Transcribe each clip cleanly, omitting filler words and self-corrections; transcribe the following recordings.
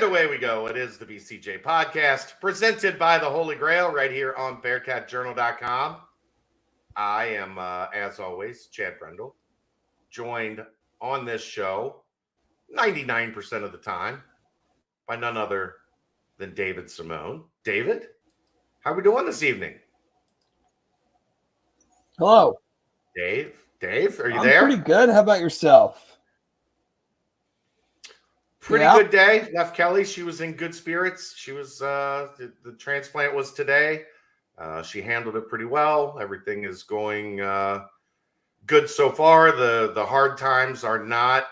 away we go. It is the BCJ podcast presented by the Holy Grail right here on BearcatJournal.com. I am, as always, Chad Brendel, joined on this show 99% of the time by none other than David Simone. David, how are we doing this evening? Hello. Dave, are you I'm there? Pretty good. How about yourself? Pretty good day. Left Kelly. She was in good spirits. She was, the transplant was today. She handled it pretty well. Everything is going good so far. The hard times are not,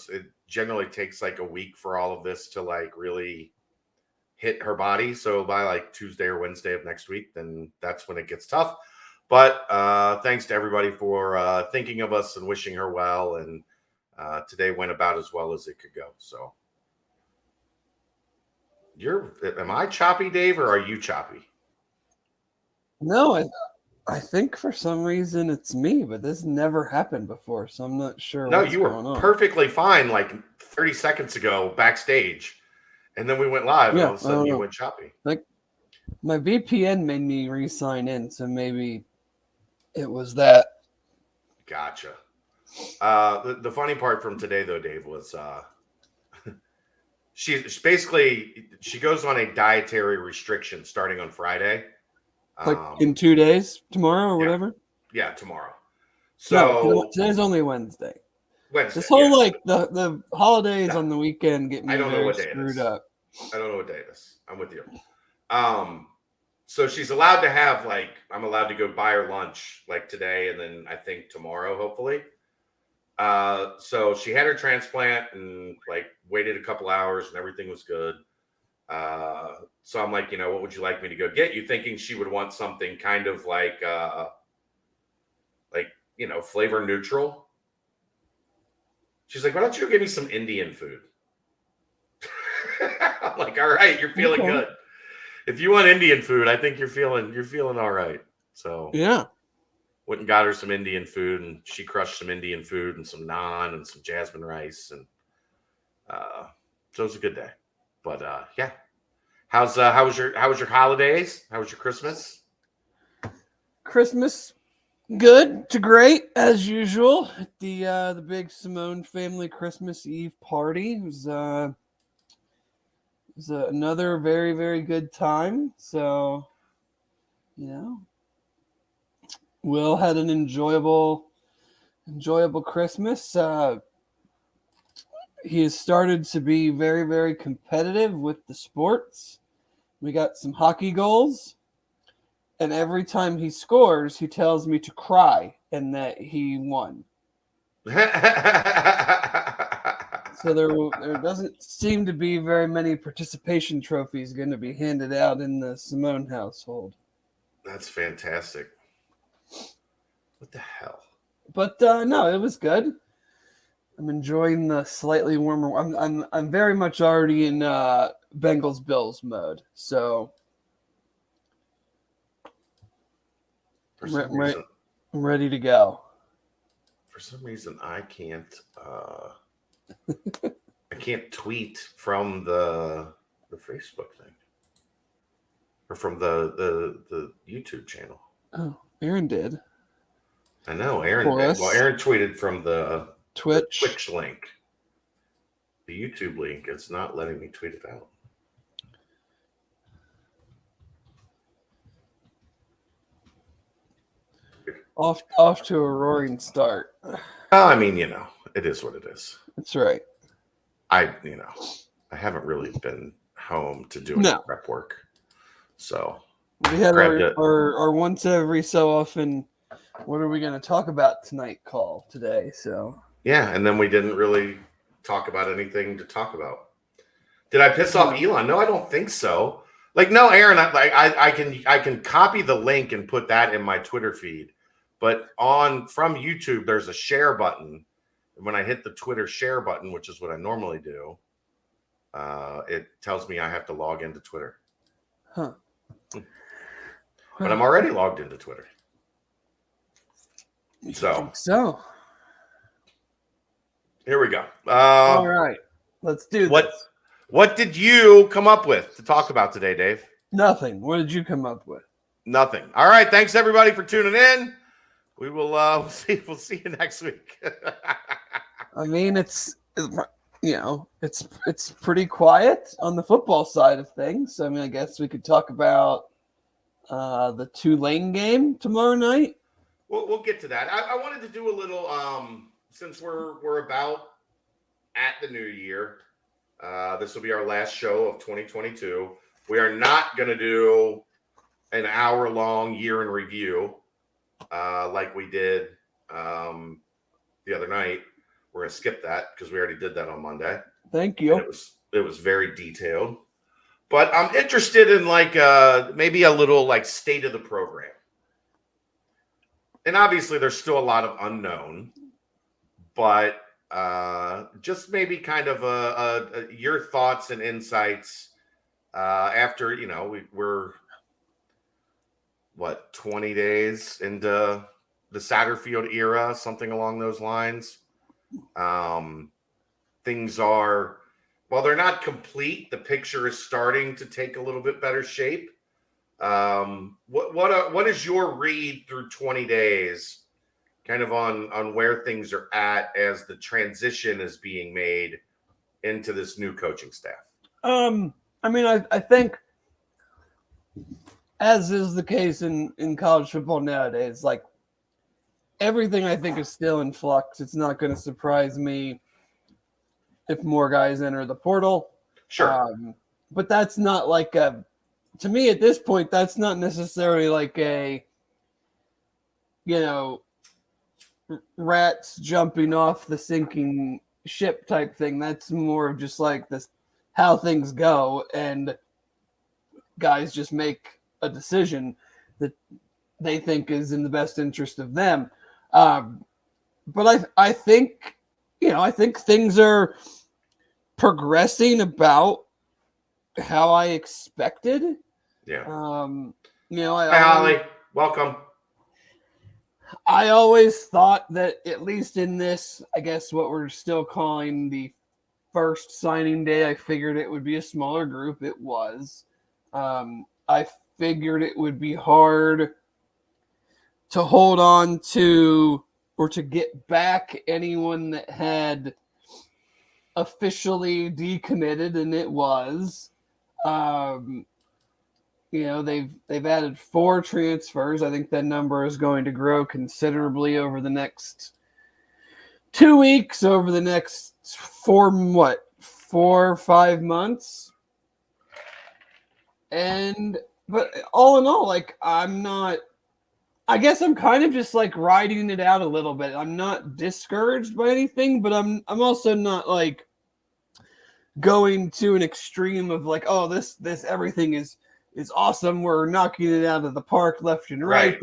it generally takes like a week for all of this to like really hit her body. So by like Tuesday or Wednesday of next week, then that's when it gets tough. But thanks to everybody for thinking of us and wishing her well. And today went about as well as it could go. So am I choppy, Dave, or are you choppy? No, I think for some reason it's me, but this never happened before, so I'm not sure. No, you were perfectly fine like 30 seconds ago backstage, and then we went live, and all of a sudden you went choppy. Like my VPN made me re-sign in, so maybe it was that. Gotcha. The funny part from today, though, Dave, was she goes on a dietary restriction starting on Friday. Like in 2 days, tomorrow or whatever? Yeah, tomorrow. So today's only Wednesday. Wednesday. This whole the holidays on the weekend get me very screwed up. I don't know what day it is. I'm with you. So she's allowed to have I'm allowed to go buy her lunch like today and then I think tomorrow, hopefully. So she had her transplant and waited a couple hours and everything was good. So I'm like, what would you like me to go get? You thinking she would want something kind of flavor neutral? She's like, why don't you give me some Indian food? I'm like, all right, you're feeling good. If you want Indian food, I think you're feeling all right. So yeah. Went and got her some Indian food, and she crushed some Indian food and some naan and some jasmine rice, and so it was a good day. But yeah, how was your holidays? How was your Christmas? Christmas, good to great as usual. At the big Simone family Christmas Eve party. It was another very, very good time. So, Will had an enjoyable Christmas. He has started to be very, very competitive with the sports. We got some hockey goals, and every time he scores, he tells me to cry and that he won. So there doesn't seem to be very many participation trophies going to be handed out in the Simone household. That's fantastic. What the hell? But no, it was good. I'm enjoying the slightly warmer. I'm very much already in Bengals Bills mode. So I'm ready to go. For some reason, I can't. I can't tweet from the Facebook thing or from the YouTube channel. Oh, Aaron did. I know Aaron did. Well, Aaron tweeted from the Twitch link. The YouTube link is not letting me tweet it out. Off to a roaring start. I mean, it is what it is. That's right. I haven't really been home to do any prep work. So we had our once every so often, what are we going to talk about tonight call today? So yeah, and then we didn't really talk about anything to talk about. Did I piss off Elon? No, I don't think so. No, Aaron, I can copy the link and put that in my Twitter feed. But from YouTube, there's a share button. And when I hit the Twitter share button, which is what I normally do, it tells me I have to log into Twitter. Huh. But I'm already logged into Twitter. So Here we go. All right, let's do this. What did you come up with to talk about today, Dave? Nothing. What did you come up with? Nothing. All right. Thanks everybody for tuning in. We will we'll see you next week. I mean, it's pretty quiet on the football side of things. I mean, I guess we could talk about the Tulane game tomorrow night. We'll get to that. I wanted to do a little since we're about at the new year. This will be our last show of 2022. We are not going to do an hour-long year in review like we did the other night. We're going to skip that because we already did that on Monday. Thank you. And it was very detailed. But I'm interested in like maybe a little like state of the program. And obviously there's still a lot of unknown, but just maybe kind of your thoughts and insights after, we're 20 days into the Satterfield era, something along those lines. Things are, while they're not complete, the picture is starting to take a little bit better shape. What is your read through 20 days, kind of on where things are at as the transition is being made into this new coaching staff? I mean, I think, as is the case in college football nowadays, like everything I think is still in flux. It's not going to surprise me if more guys enter the portal. Sure. But that's not like to me at this point, that's not necessarily like a, rats jumping off the sinking ship type thing. That's more of just like this, how things go, and guys just make a decision that they think is in the best interest of them. But I think, I think things are progressing about how I expected. Yeah. Hi, Holly. Welcome. I always thought that at least in this, I guess what we're still calling the first signing day, I figured it would be a smaller group. It was. I figured it would be hard to hold on to or to get back anyone that had officially decommitted, and it was. They've added 4 transfers. I think that number is going to grow considerably over the next 2 weeks, over the next 4 or 5 months. But all in all, like I guess I'm kind of just like riding it out a little bit. I'm not discouraged by anything, but I'm also not like going to an extreme of like, oh, this everything is awesome. We're knocking it out of the park left and right.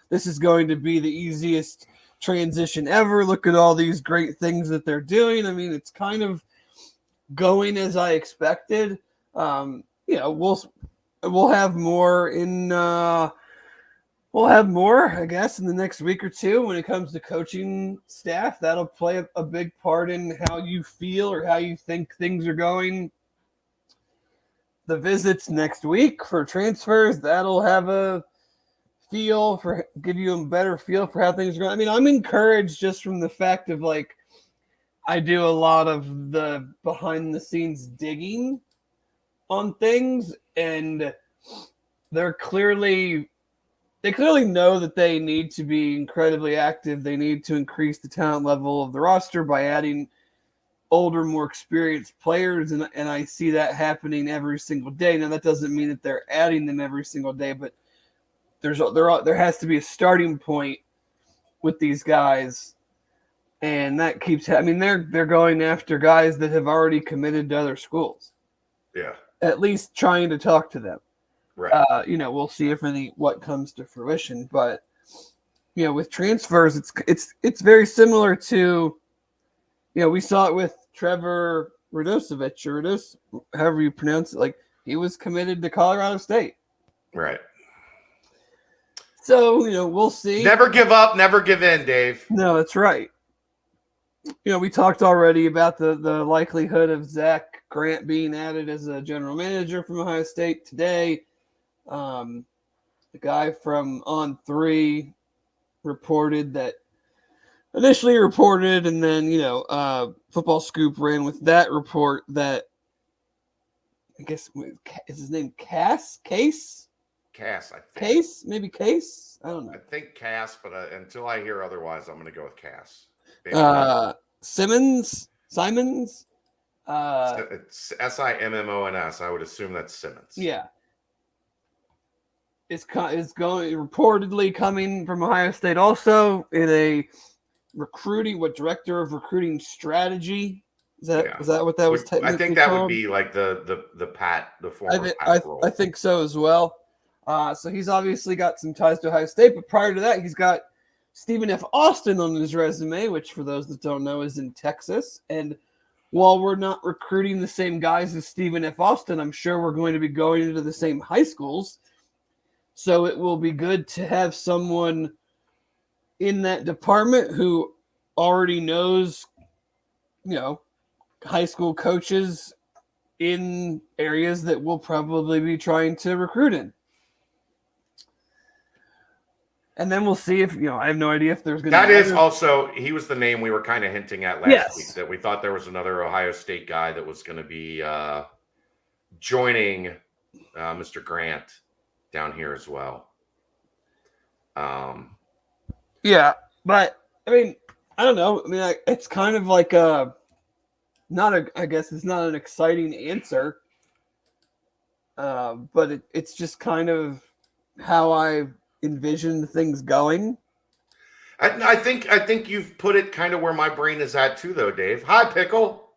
This is going to be the easiest transition ever. Look at all these great things that they're doing. I mean, it's kind of going as I expected. We'll have more I guess, in the next week or two when it comes to coaching staff. That'll play a big part in how you feel or how you think things are going. The visits next week for transfers, that'll have a give you a better feel for how things are going. I mean, I'm encouraged just from the fact of like, I do a lot of the behind the scenes digging on things, and they clearly know that they need to be incredibly active. They need to increase the talent level of the roster by adding older, more experienced players, and I see that happening every single day. Now, that doesn't mean that they're adding them every single day, but there has to be a starting point with these guys, and that keeps. I mean, they're going after guys that have already committed to other schools. Yeah, at least trying to talk to them. Right. We'll see what comes to fruition, but with transfers, it's very similar to, we saw it with Trevor Radosevich, or however you pronounce it. Like, he was committed to Colorado State. Right. So, we'll see. Never give up, never give in, Dave. No, that's right. we talked already about the likelihood of Zach Grant being added as a general manager from Ohio State today. The guy from On3 initially reported, and then, Football Scoop ran with that report that, I guess, is his name Case? Cass, I think. Maybe Case? I don't know. I think Cass, but until I hear otherwise, I'm going to go with Cass. Simons? It's Simmons. I would assume that's Simmons. Yeah. It's going reportedly coming from Ohio State also in a director of recruiting strategy. Is that what that was technically I think that called? would be like the former Pat role. I think so as well. So he's obviously got some ties to Ohio State, but prior to that, he's got Stephen F. Austin on his resume, which for those that don't know is in Texas. And while we're not recruiting the same guys as Stephen F. Austin, I'm sure we're going to be going into the same high schools. So it will be good to have someone in that department who already knows, high school coaches in areas that we'll probably be trying to recruit in. And then we'll see if, I have no idea if there's going to be. That is also, he was the name we were kind of hinting at last week, that we thought there was another Ohio State guy that was going to be joining Mr. Grant down here as well. Yeah, but I mean, I don't know. I mean, it's kind of like I guess it's not an exciting answer, but it's just kind of how I envisioned things going. I think you've put it kind of where my brain is at too, though, Dave. Hi, Pickle.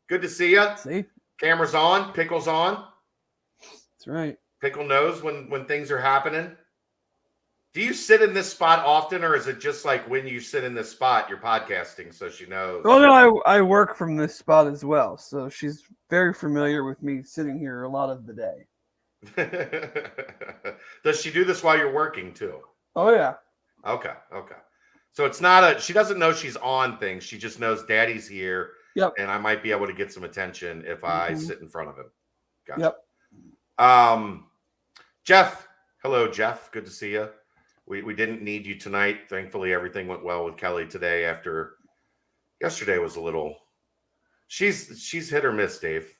Good to see you. See, camera's on. Pickle's on. That's right. Pickle knows when things are happening. Do you sit in this spot often, or is it just like when you sit in this spot, you're podcasting, so she knows? Well, no, I work from this spot as well, so she's very familiar with me sitting here a lot of the day. Does she do this while you're working too? Oh yeah. Okay. So it's not she doesn't know she's on things. She just knows Daddy's here. Yep. And I might be able to get some attention if I sit in front of him. Gotcha. Yep. Jeff. Hello, Jeff. Good to see you. We didn't need you tonight. Thankfully, everything went well with Kelly today. After yesterday was a little. She's hit or miss, Dave.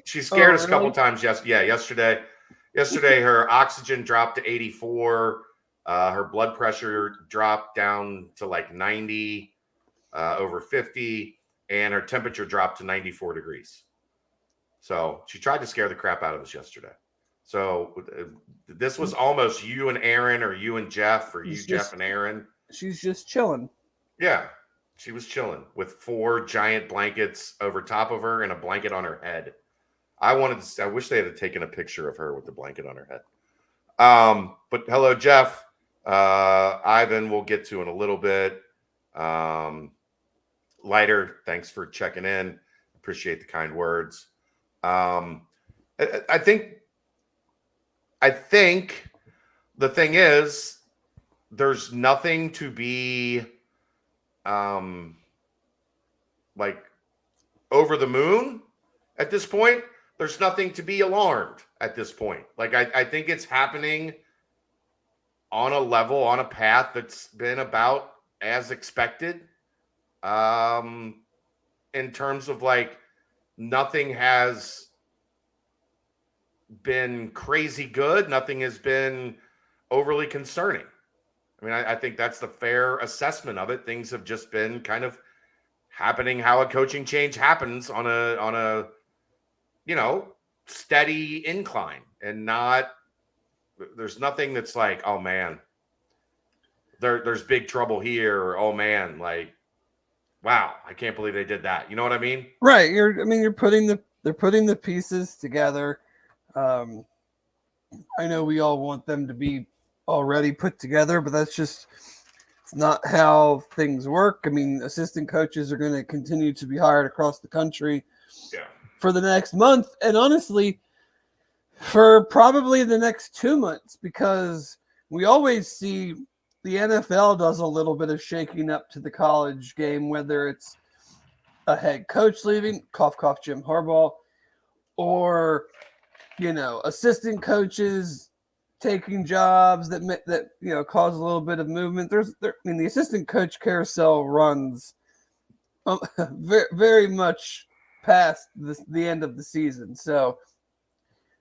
She scared us a couple times. Yesterday her oxygen dropped to 84. Her blood pressure dropped down to like 90 over 50, and her temperature dropped to 94 degrees. So she tried to scare the crap out of us yesterday. So this was almost you and Aaron, or you and Jeff, or Jeff and Aaron. She's just chilling. Yeah. She was chilling with 4 giant blankets over top of her and a blanket on her head. I wish they had taken a picture of her with the blanket on her head. But hello, Jeff. Ivan, we'll get to in a little bit. Lighter, thanks for checking in. Appreciate the kind words. I think the thing is, there's nothing to be like over the moon at this point. There's nothing to be alarmed at this point. Like I think it's happening on a level, on a path that's been about as expected. In terms of like, nothing has been crazy good. Nothing has been overly concerning. I mean, I think that's the fair assessment of it. Things have just been kind of happening how a coaching change happens on a steady incline, and there's nothing that's like, oh man, there's big trouble here, or oh man, like, wow, I can't believe they did that. You know what I mean? Right. They're putting the pieces together. I know we all want them to be already put together, but it's not how things work. I mean, assistant coaches are going to continue to be hired across the country for the next month, and honestly, for probably the next 2 months, because we always see the NFL does a little bit of shaking up to the college game, whether it's a head coach leaving, cough, cough, Jim Harbaugh, or, assistant coaches taking jobs that cause a little bit of movement. The assistant coach carousel runs very, very much past the end of the season. So,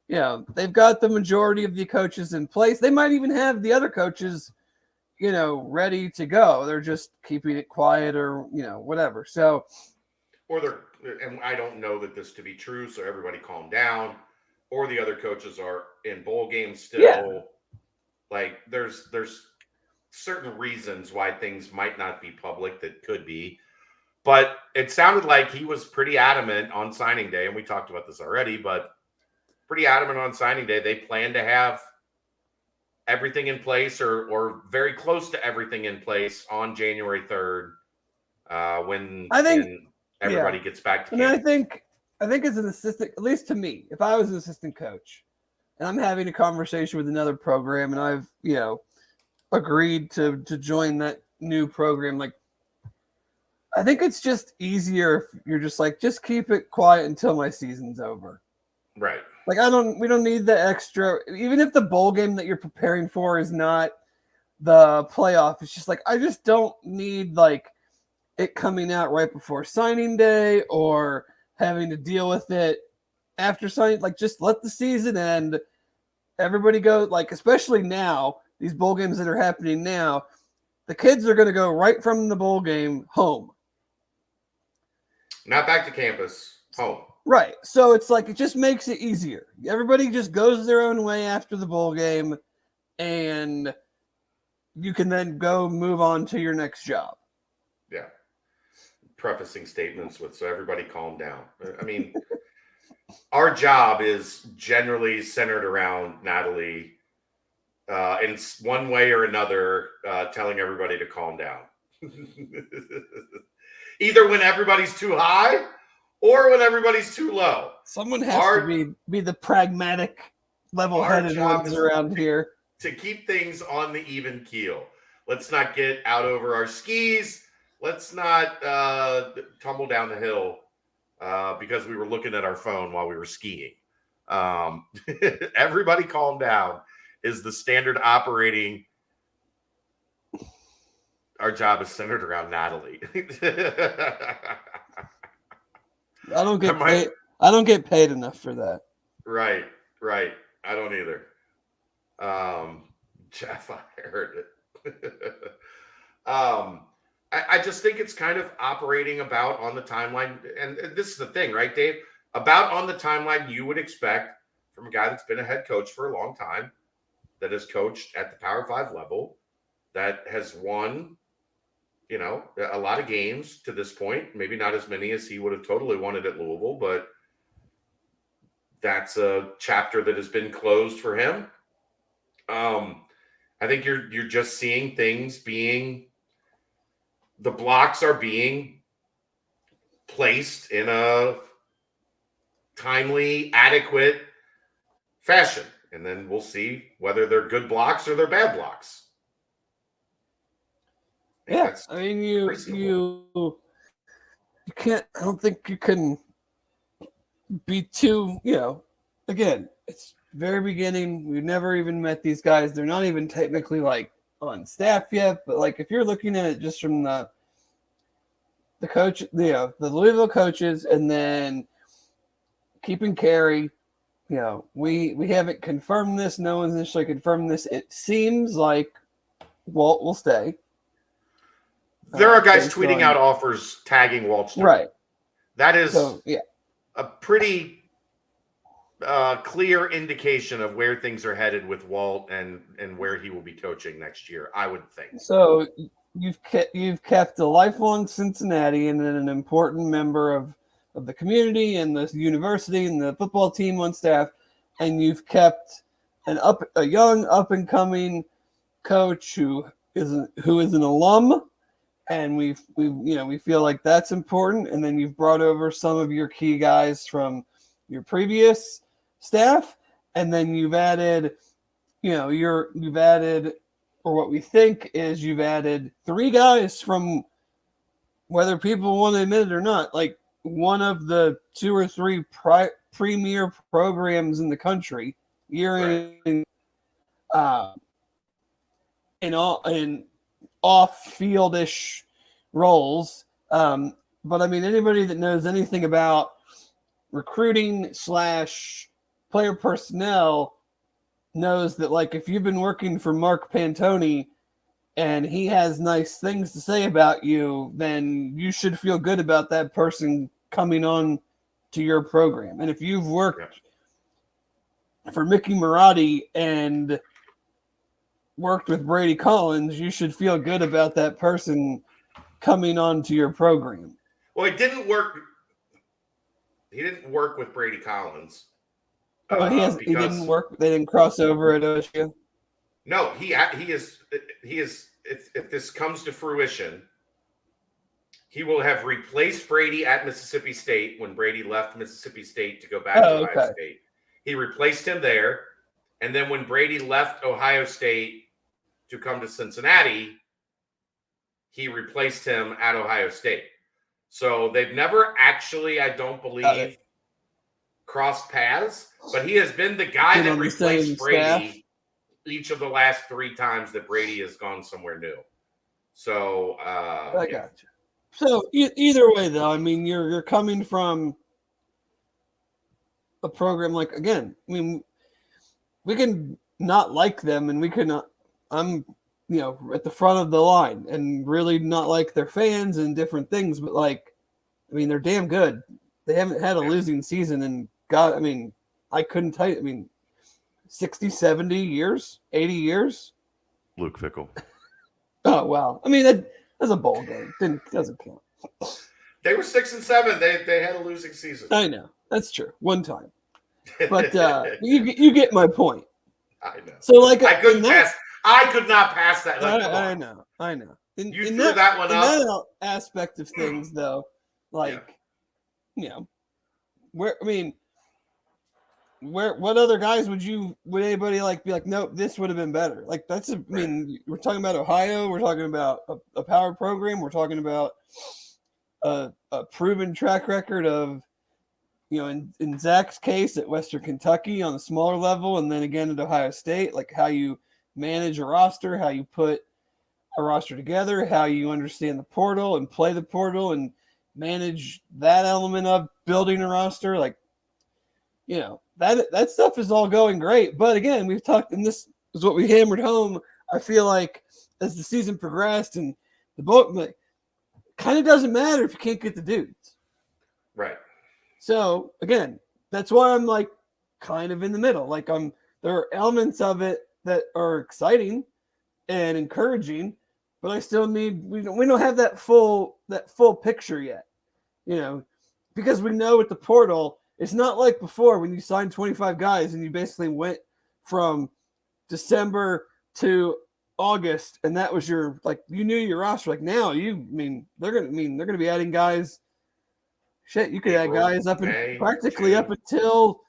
they've got the majority of the coaches in place. They might even have the other coaches, ready to go. They're just keeping it quiet or, whatever. So, and I don't know that this to be true, so everybody calm down. Or the other coaches are in bowl games still. Yeah. Like there's certain reasons why things might not be public that could be. But it sounded like he was pretty adamant on signing day, and we talked about this already, but pretty adamant on signing day. They plan to have everything in place or very close to everything in place on January 3rd when everybody gets back to camp. I think as an assistant, at least to me, if I was an assistant coach and I'm having a conversation with another program and I've, agreed to join that new program, like, I think it's just easier if you're just like, just keep it quiet until my season's over. Right. Like, we don't need the extra, even if the bowl game that you're preparing for is not the playoff, it's just like, I just don't need like it coming out right before signing day or having to deal with it after signing. Like, just let the season end. Everybody go, like, especially now, these bowl games that are happening now, the kids are going to go right from the bowl game home. Not back to campus, home. Right. So it's like, it just makes it easier. Everybody just goes their own way after the bowl game, and you can then go move on to your next job. Yeah. Prefacing statements with, so everybody calm down. I mean, our job is generally centered around Natalie in one way or another, telling everybody to calm down. Either when everybody's too high or when everybody's too low. Someone has to be the pragmatic, level-headed ones around here. To keep things on the even keel. Let's not get out over our skis. Let's not tumble down the hill because we were looking at our phone while we were skiing. Everybody calm down is the standard operating. Our job is centered around Natalie. I don't get paid. I don't get paid enough for that. Right. I don't either. Jeff, I heard it. I just think it's kind of operating about on the timeline. And this is the thing, right, Dave? About on the timeline you would expect from a guy that's been a head coach for a long time, that has coached at the Power 5 level, that has won, a lot of games to this point. Maybe not as many as he would have totally wanted at Louisville, but that's a chapter that has been closed for him. I think you're just seeing things the blocks are being placed in a timely, adequate fashion. And then we'll see whether they're good blocks or they're bad blocks. Yeah, I mean, you can't. I don't think you can be too. Again, it's very beginning. We've never even met these guys. They're not even technically like on staff yet. But like, if you're looking at it just from the coach, the Louisville coaches, and then keeping Carey. We haven't confirmed this. No one's initially confirmed this. It seems like Walt will stay. There are guys tweeting out offers tagging Walt. Right. That is a pretty clear indication of where things are headed with Walt and where he will be coaching next year, I would think. So you've kept a lifelong Cincinnati and then an important member of the community and the university and the football team on staff, and you've kept a young up and coming coach who is an alum, and we feel like that's important. And then you've brought over some of your key guys from your previous staff, and then you've added or what we think is you've added 3 guys from, whether people want to admit it or not, like one of the 2 or 3 premier programs in the country, year in off-fieldish roles. But I mean, anybody that knows anything about recruiting / player personnel knows that, like, if you've been working for Mark Pantoni and he has nice things to say about you, then you should feel good about that person coming on to your program. And if you've worked for Mickey Marotti and worked with Brady Collins, you should feel good about that person coming on to your program. Well, it didn't work. He didn't work with Brady Collins. He didn't work. They didn't cross over at OSU. No, he is. If this comes to fruition, he will have replaced Brady at Mississippi State when Brady left Mississippi State to go back to Ohio State. He replaced him there, and then when Brady left Ohio State to come to Cincinnati, he replaced him at Ohio State. So they've never actually, I don't believe, crossed paths, but he has been the guy that replaced Brady each of the last 3 times that Brady has gone somewhere new. So I got you. So either way, though, I mean, you're coming from a program like, again, I mean, we can not like them, and we could not. I'm, at the front of the line and really not like their fans and different things, but like, I mean, they're damn good. They haven't had a losing season, and God, I mean, I couldn't tell you. I mean, 60, 70 years, 80 years. Luke Fickell. Oh, wow. I mean, that's a bowl game. Doesn't count. They were 6-7. They had a losing season. I know. That's true. One time. But you get my point. I know. So, like, I could not pass that. Like, I know. You threw that one up. In that aspect of things, though, like, what other guys would anybody like be like, nope, this would have been better? Like, I mean, we're talking about Ohio, we're talking about a power program, we're talking about a proven track record of, in Zach's case at Western Kentucky on a smaller level, and then again at Ohio State, like how you manage a roster, how you put a roster together, how you understand the portal and play the portal and manage that element of building a roster. Like, that stuff is all going great. But again, we've talked, and this is what we hammered home, I feel like, as the season progressed, and the boat, like, kind of doesn't matter if you can't get the dudes. Right. So again, that's why I'm like kind of in the middle. Like, there are elements of it that are exciting and encouraging, but I still need, we don't have that full picture yet, because we know with the portal, it's not like before when you signed 25 guys and you basically went from December to August, and that was you knew your roster. Like, now they're gonna be adding guys. Shit, you could add guys up until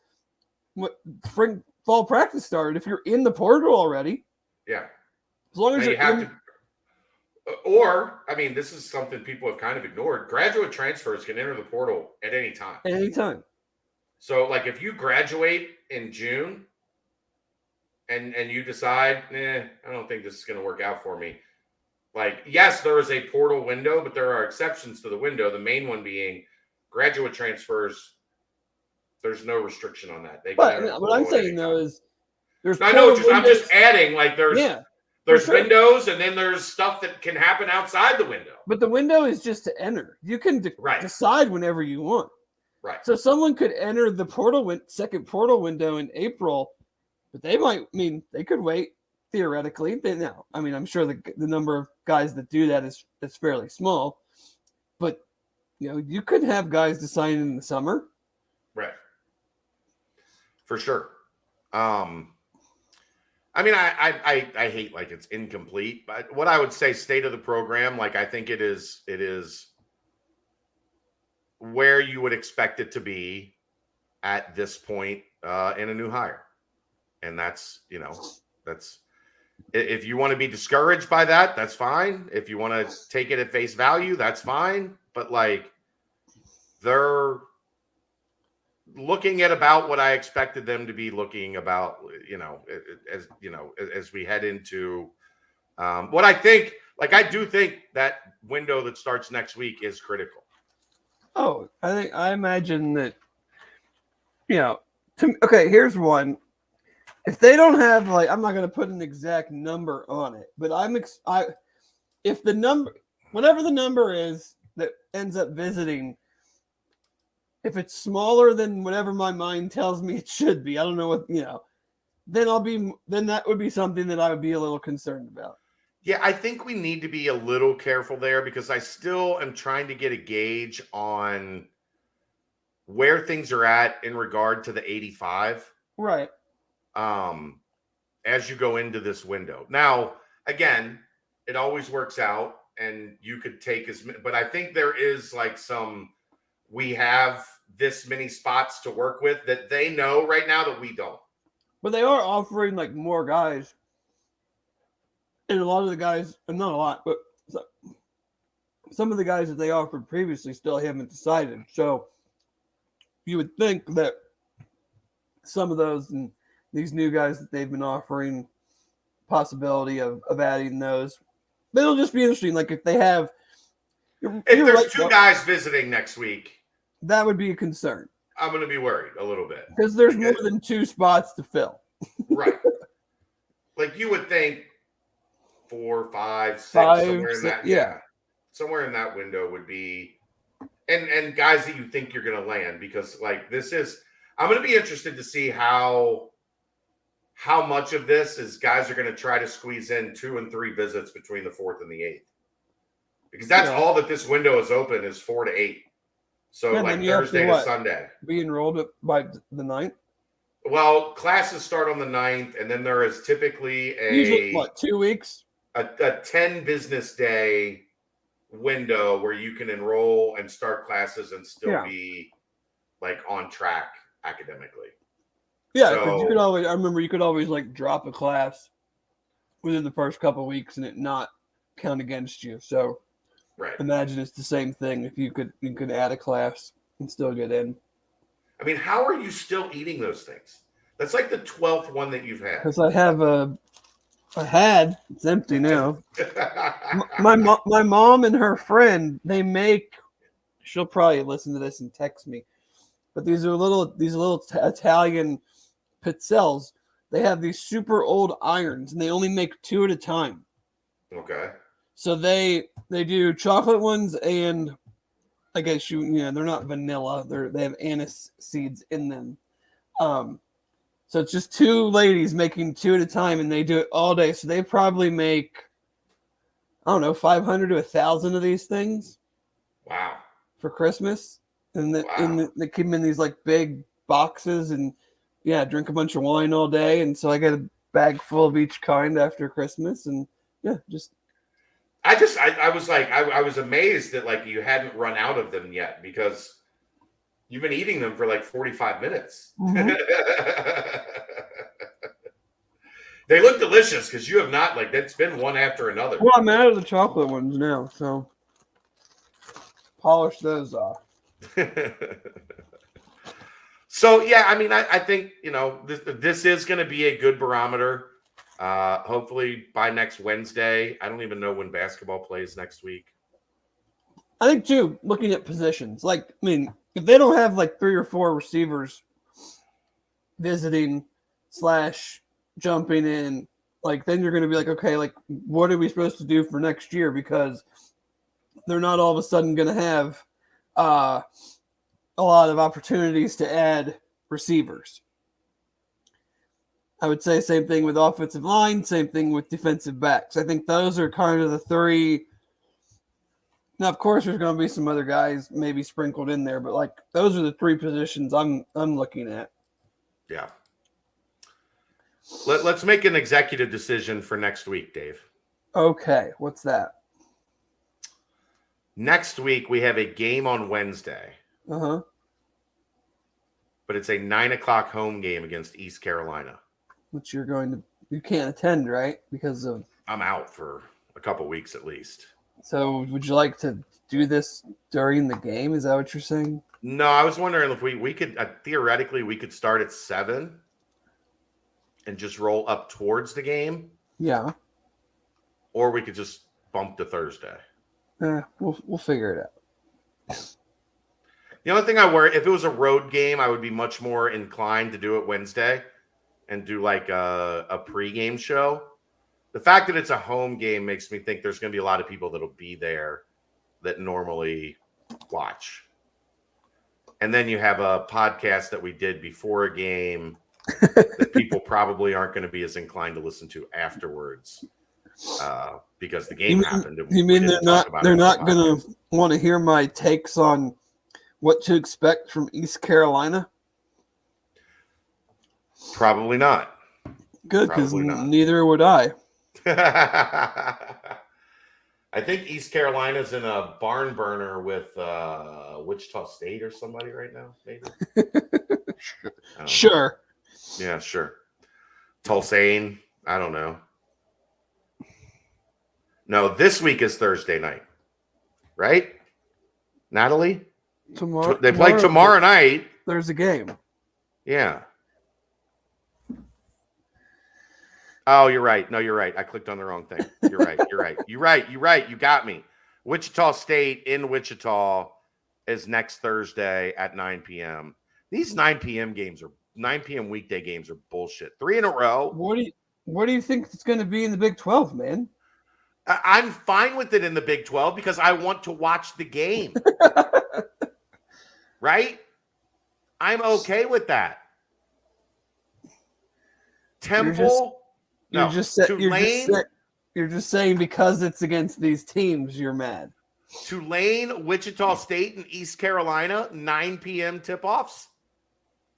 spring fall practice started if you're in the portal already. Yeah, as long as you have to. Or, I mean, this is something people have kind of ignored. Graduate transfers can enter the portal at any time. At any time. So, like, if you graduate in June and you decide, I don't think this is going to work out for me. Like, yes, there is a portal window, but there are exceptions to the window. The main one being graduate transfers. There's no restriction on that. What I'm saying, though, is there's I know. I'm just adding, like, there's windows, and then there's stuff that can happen outside the window. But the window is just to enter. You can decide whenever you want. Right. So someone could enter the second portal window in April, but they could wait theoretically. I'm sure the number of guys that do that is fairly small, but you could have guys decide in the summer. Right. For sure. I hate like it's incomplete, but what I would say, state of the program, like I think it is where you would expect it to be at this point in a new hire. And that's If you want to be discouraged by that, that's fine. If you want to take it at face value, that's fine. But like, they're looking at about what I expected them to be looking about, as we head into what I think. Like, I do think that window that starts next week is critical. Oh, I imagine that. Okay, here's one. If they don't have I'm not going to put an exact number on it, but if the number, whatever the number is that ends up visiting, if it's smaller than whatever my mind tells me it should be, I don't know what then that would be something that I would be a little concerned about. Yeah, I think we need to be a little careful there because I still am trying to get a gauge on where things are at in regard to the 85. Right. As you go into this window. Now, again, it always works out and you could take but I think there is we have this many spots to work with that they know right now that we don't. But they are offering more guys. And a lot of the guys, not a lot, but some of the guys that they offered previously still haven't decided. So you would think that some of those and these new guys that they've been offering, possibility of adding those, but it'll just be interesting. Like if they have, if there's two guys visiting next week, that would be a concern. I'm going to be worried a little bit because there's more than 2 spots to fill. Right. Like you would think 4, 5, 6, somewhere in that. Yeah. Somewhere in that window would be, and guys that you think you're going to land because I'm going to be interested to see how much of this is guys are going to try to squeeze in 2 and 3 visits between the 4th and the 8th. Because that's all that this window is open is 4 to 8. So Thursday to Sunday. Be enrolled by the 9th? Well, classes start on the 9th, and then there is typically usually 2 weeks? A 10 business day window where you can enroll and start classes and still be on track academically. Yeah, because I remember you could always drop a class within the first couple of weeks and it not count against you. So imagine it's the same thing if you could add a class and still get in. I mean, how are you still eating those things? That's like the 12th one that you've had. Because it's empty now. my mom and her friend, she'll probably listen to this and text me, but these little Italian pizzelles. They have these super old irons and they only make 2 at a time. Okay. So they do chocolate ones and I guess they're not vanilla. They have anise seeds in them. So it's just 2 ladies making 2 at a time and they do it all day. So they probably make, I don't know, 500 to 1,000 of these things. Wow. For Christmas. And they keep them in these big boxes and drink a bunch of wine all day. And so I get a bag full of each kind after Christmas and I was amazed that you hadn't run out of them yet because you've been eating them for 45 minutes. Mm-hmm. They look delicious because you have not it's been one after another. Well, I'm out of the chocolate ones now, so polish those off. So I mean, I think this is going to be a good barometer. Hopefully by next Wednesday. I don't even know when basketball plays next week. I think too, looking at positions, if they don't have 3 or 4 receivers visiting / jumping in, then you're going to be okay, what are we supposed to do for next year? Because they're not all of a sudden going to have a lot of opportunities to add receivers. I would say same thing with offensive line, same thing with defensive backs. I think those are kind of the 3. Now, of course, there's going to be some other guys maybe sprinkled in there, but those are the 3 positions I'm looking at. Yeah. Let's make an executive decision for next week, Dave. Okay, what's that? Next week we have a game on Wednesday. Uh-huh. But it's a 9:00 home game against East Carolina. Which you're going to You can't attend, right? Because of. I'm out for a couple weeks at least. So, would you like to do this during the game? Is that what you're saying? No, I was wondering if we could theoretically we could start at 7 and just roll up towards the game, Yeah. or we could just bump to Thursday. We'll figure it out. The only thing I worry, if it was a road game, I would be much more inclined to do it Wednesday and do like a pregame show. The fact that it's a home game makes me think there's going to be a lot of people that'll be there that normally watch. And then you have a podcast that we did before a game that people probably aren't going to be as inclined to listen to afterwards because the game happened. You mean they're not going to want to hear my takes on what to expect from East Carolina? Probably not. Good, because neither would I. I think East Carolina's in a barn burner with Wichita State or somebody right now, maybe. Sure. Yeah, sure. Tulane, I don't know. No, this week is Thursday night, right? Natalie? They play tomorrow night. There's a game. Yeah. Oh, you're right. No, you're right. I clicked on the wrong thing. You're right. You're right. You're right. You got me. Wichita State in Wichita is next Thursday at 9 p.m. These 9 p.m. weekday games are bullshit. 3 in a row. What do you think it's going to be in the Big 12, man? I'm fine with it in the Big 12 because I want to watch the game. Right? I'm okay with that. Temple. You're just saying because it's against these teams, you're mad. Tulane, Wichita State, and East Carolina, 9 p.m. tip-offs.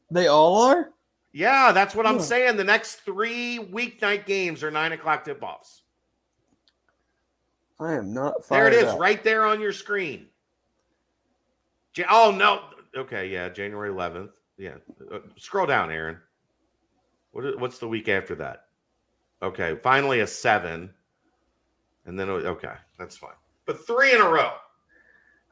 They all are? Yeah, that's what I'm saying. The next 3 weeknight games are 9 o'clock tip-offs. I am not fired There it is, up. right there on your screen. Oh, no. Okay, yeah, January 11th. Yeah. Scroll down, Aaron. What's the week after that? Okay, finally a 7. And then, okay, that's fine. But 3 in a row.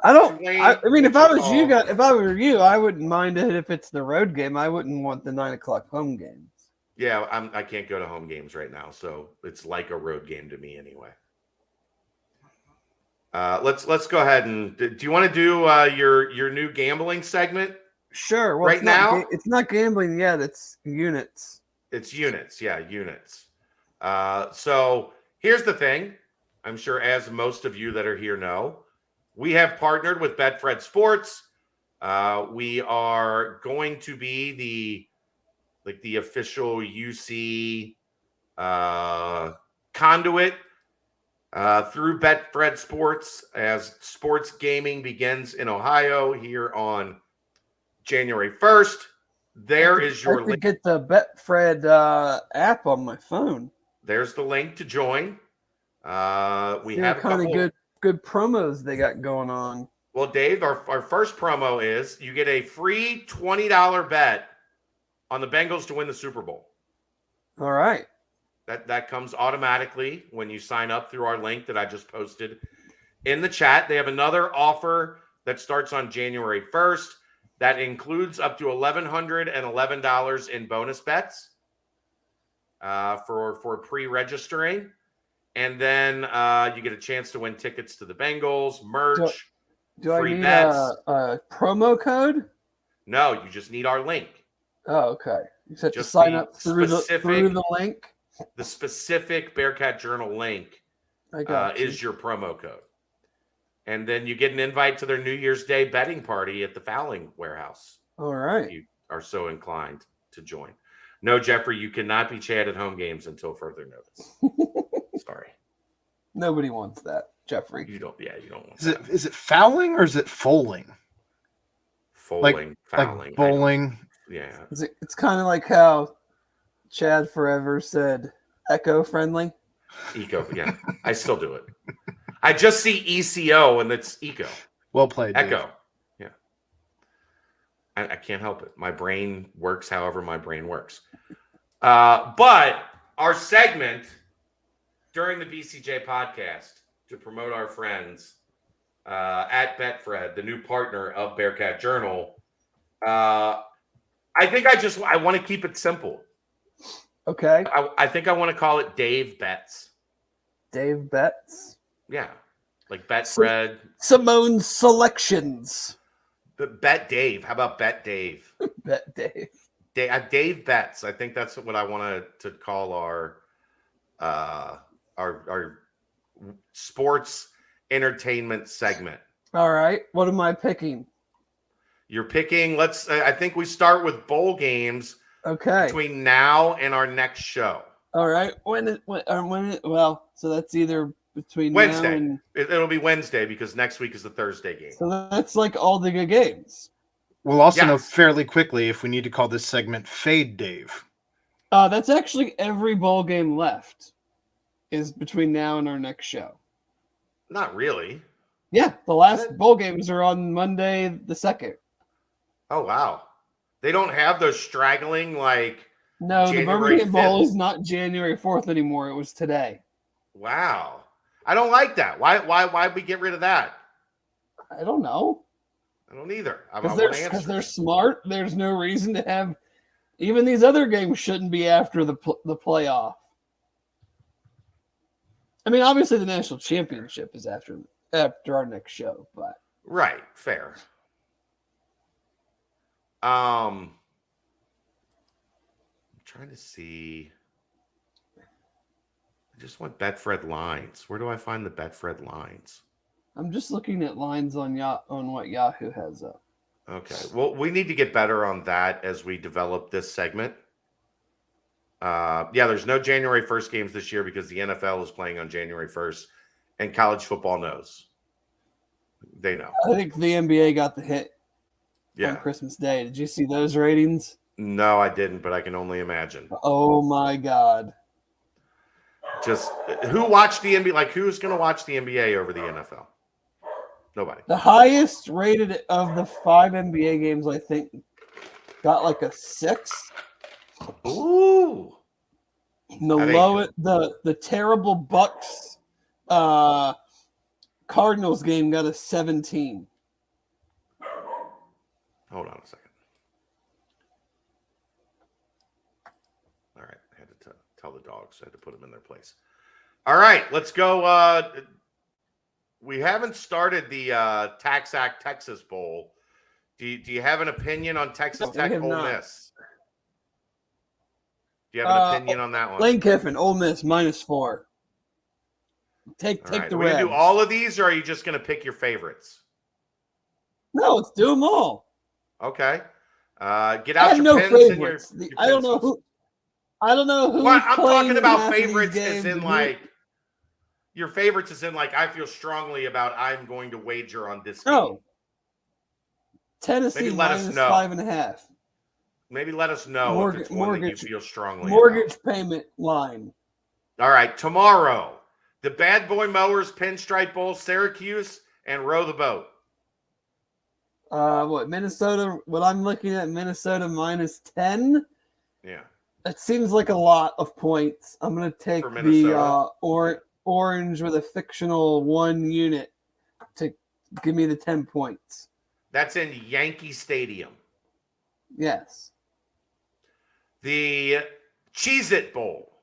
I mean, if I were you, I wouldn't mind it if it's the road game. I wouldn't want the 9 o'clock home games. Yeah, I can't go to home games right now, so it's like a road game to me anyway. Let's go ahead and do you want to do your new gambling segment? Sure. Well, right now, it's not gambling yet. It's units. It's units. Yeah, units. So here's the thing. I'm sure, as most of you that are here know, we have partnered with Betfred Sports. We are going to be the official UC conduit through Betfred Sports as sports gaming begins in Ohio here on January 1st. There is your link. Get the Betfred app on my phone. There's the link to join. We have kind of good promos they got going on. Well, Dave, our first promo is you get a free $20 bet on the Bengals to win the Super Bowl. All right. That comes automatically when you sign up through our link that I just posted in the chat. They have another offer that starts on January 1st that includes up to $1,111 in bonus bets for pre-registering. And then you get a chance to win tickets to the Bengals, merch, free bets. A promo code? No, you just need our link. Oh, okay. You said to sign up through the link? The specific Bearcat Journal link is your promo code. And then you get an invite to their New Year's Day betting party at the Fowling Warehouse. All right. If you are so inclined to join. No, Jeffrey, you cannot be Chad at home games until further notice. Sorry. Nobody wants that, Jeffrey. You don't want that. Is it fouling or is it foaling? Fouling. Like bowling. Yeah. It's kind of like how Chad forever said eco friendly. Eco, yeah. I still do it. I just see ECO and it's eco. Well played, Echo. Dave. Yeah. I can't help it. My brain works however my brain works. But our segment during the BCJ podcast to promote our friends at Betfred, the new partner of Bearcat Journal. I think I want to keep it simple. Okay. I think I want to call it Dave Bets. Dave Bets. Yeah. Like Betfred. Simone's Selections. But Bet Dave. How about Bet Dave? Bet Dave. Dave Bets. I think that's what I want to call our sports entertainment segment. All right. What am I picking? You're picking. I think we start with bowl games. Okay. Between now and our next show. All right. Well, so that's either between Wednesday. now and It'll be Wednesday because next week is the Thursday game. So that's like all the good games. We'll also know fairly quickly if we need to call this segment Fade Dave. That's actually every bowl game left is between now and our next show. Not really. Yeah, the last bowl games are on Monday the 2nd. Oh, wow. They don't have those straggling, like, no, January the Birmingham 5th. Bowl is not January 4th anymore. It was today. Wow. I don't like that. Why'd we get rid of that? I don't know. I don't either. Because they're smart. There's no reason to have even these other games shouldn't be after the playoff. I mean, obviously the national championship is after our next show, but right, fair. I'm trying to see. I just want Betfred lines. Where do I find the Betfred lines? I'm just looking at lines on what Yahoo has up. Okay. Well, we need to get better on that as we develop this segment. There's no January 1st games this year because the NFL is playing on January 1st, and college football knows. They know. I think the NBA got the hit on Yeah. Christmas Day. Did you see those ratings? No, I didn't, but I can only imagine. Oh my God. Just who watched the NBA? Like, who's going to watch the NBA over the NFL? Nobody. The highest rated of the 5 NBA games, I think, got like a 6. Ooh. The terrible Bucks Cardinals game got a 17. Hold on a second. All right. I had to tell the dogs. I had to put them in their place. All right. Let's go. We haven't started the Tax Act Texas Bowl. Do you have an opinion on Texas Tech Ole Miss? Do you have an opinion on that one? Lane Kiffin, Ole Miss, -4. Take the Are we Reds. going to do all of these, or are you just going to pick your favorites? No, let's do them all. Okay. Get I out have your no pens and your favorites. I don't know who. Well, I'm talking in about half of these favorites games as in like your favorites as in like I feel strongly about I'm going to wager on this game. No. Tennessee Maybe let us know. -5.5. Maybe let us know if it's one that you feel strongly mortgage about. payment line. All right, tomorrow, the Bad Boy Mowers Pinstripe Bowl, Syracuse, and Row the Boat. Minnesota? What I'm looking at, Minnesota -10. Yeah. It seems like a lot of points. I'm going to take the orange with a fictional 1 unit to give me the 10 points. That's in Yankee Stadium. Yes. The Cheez-It Bowl,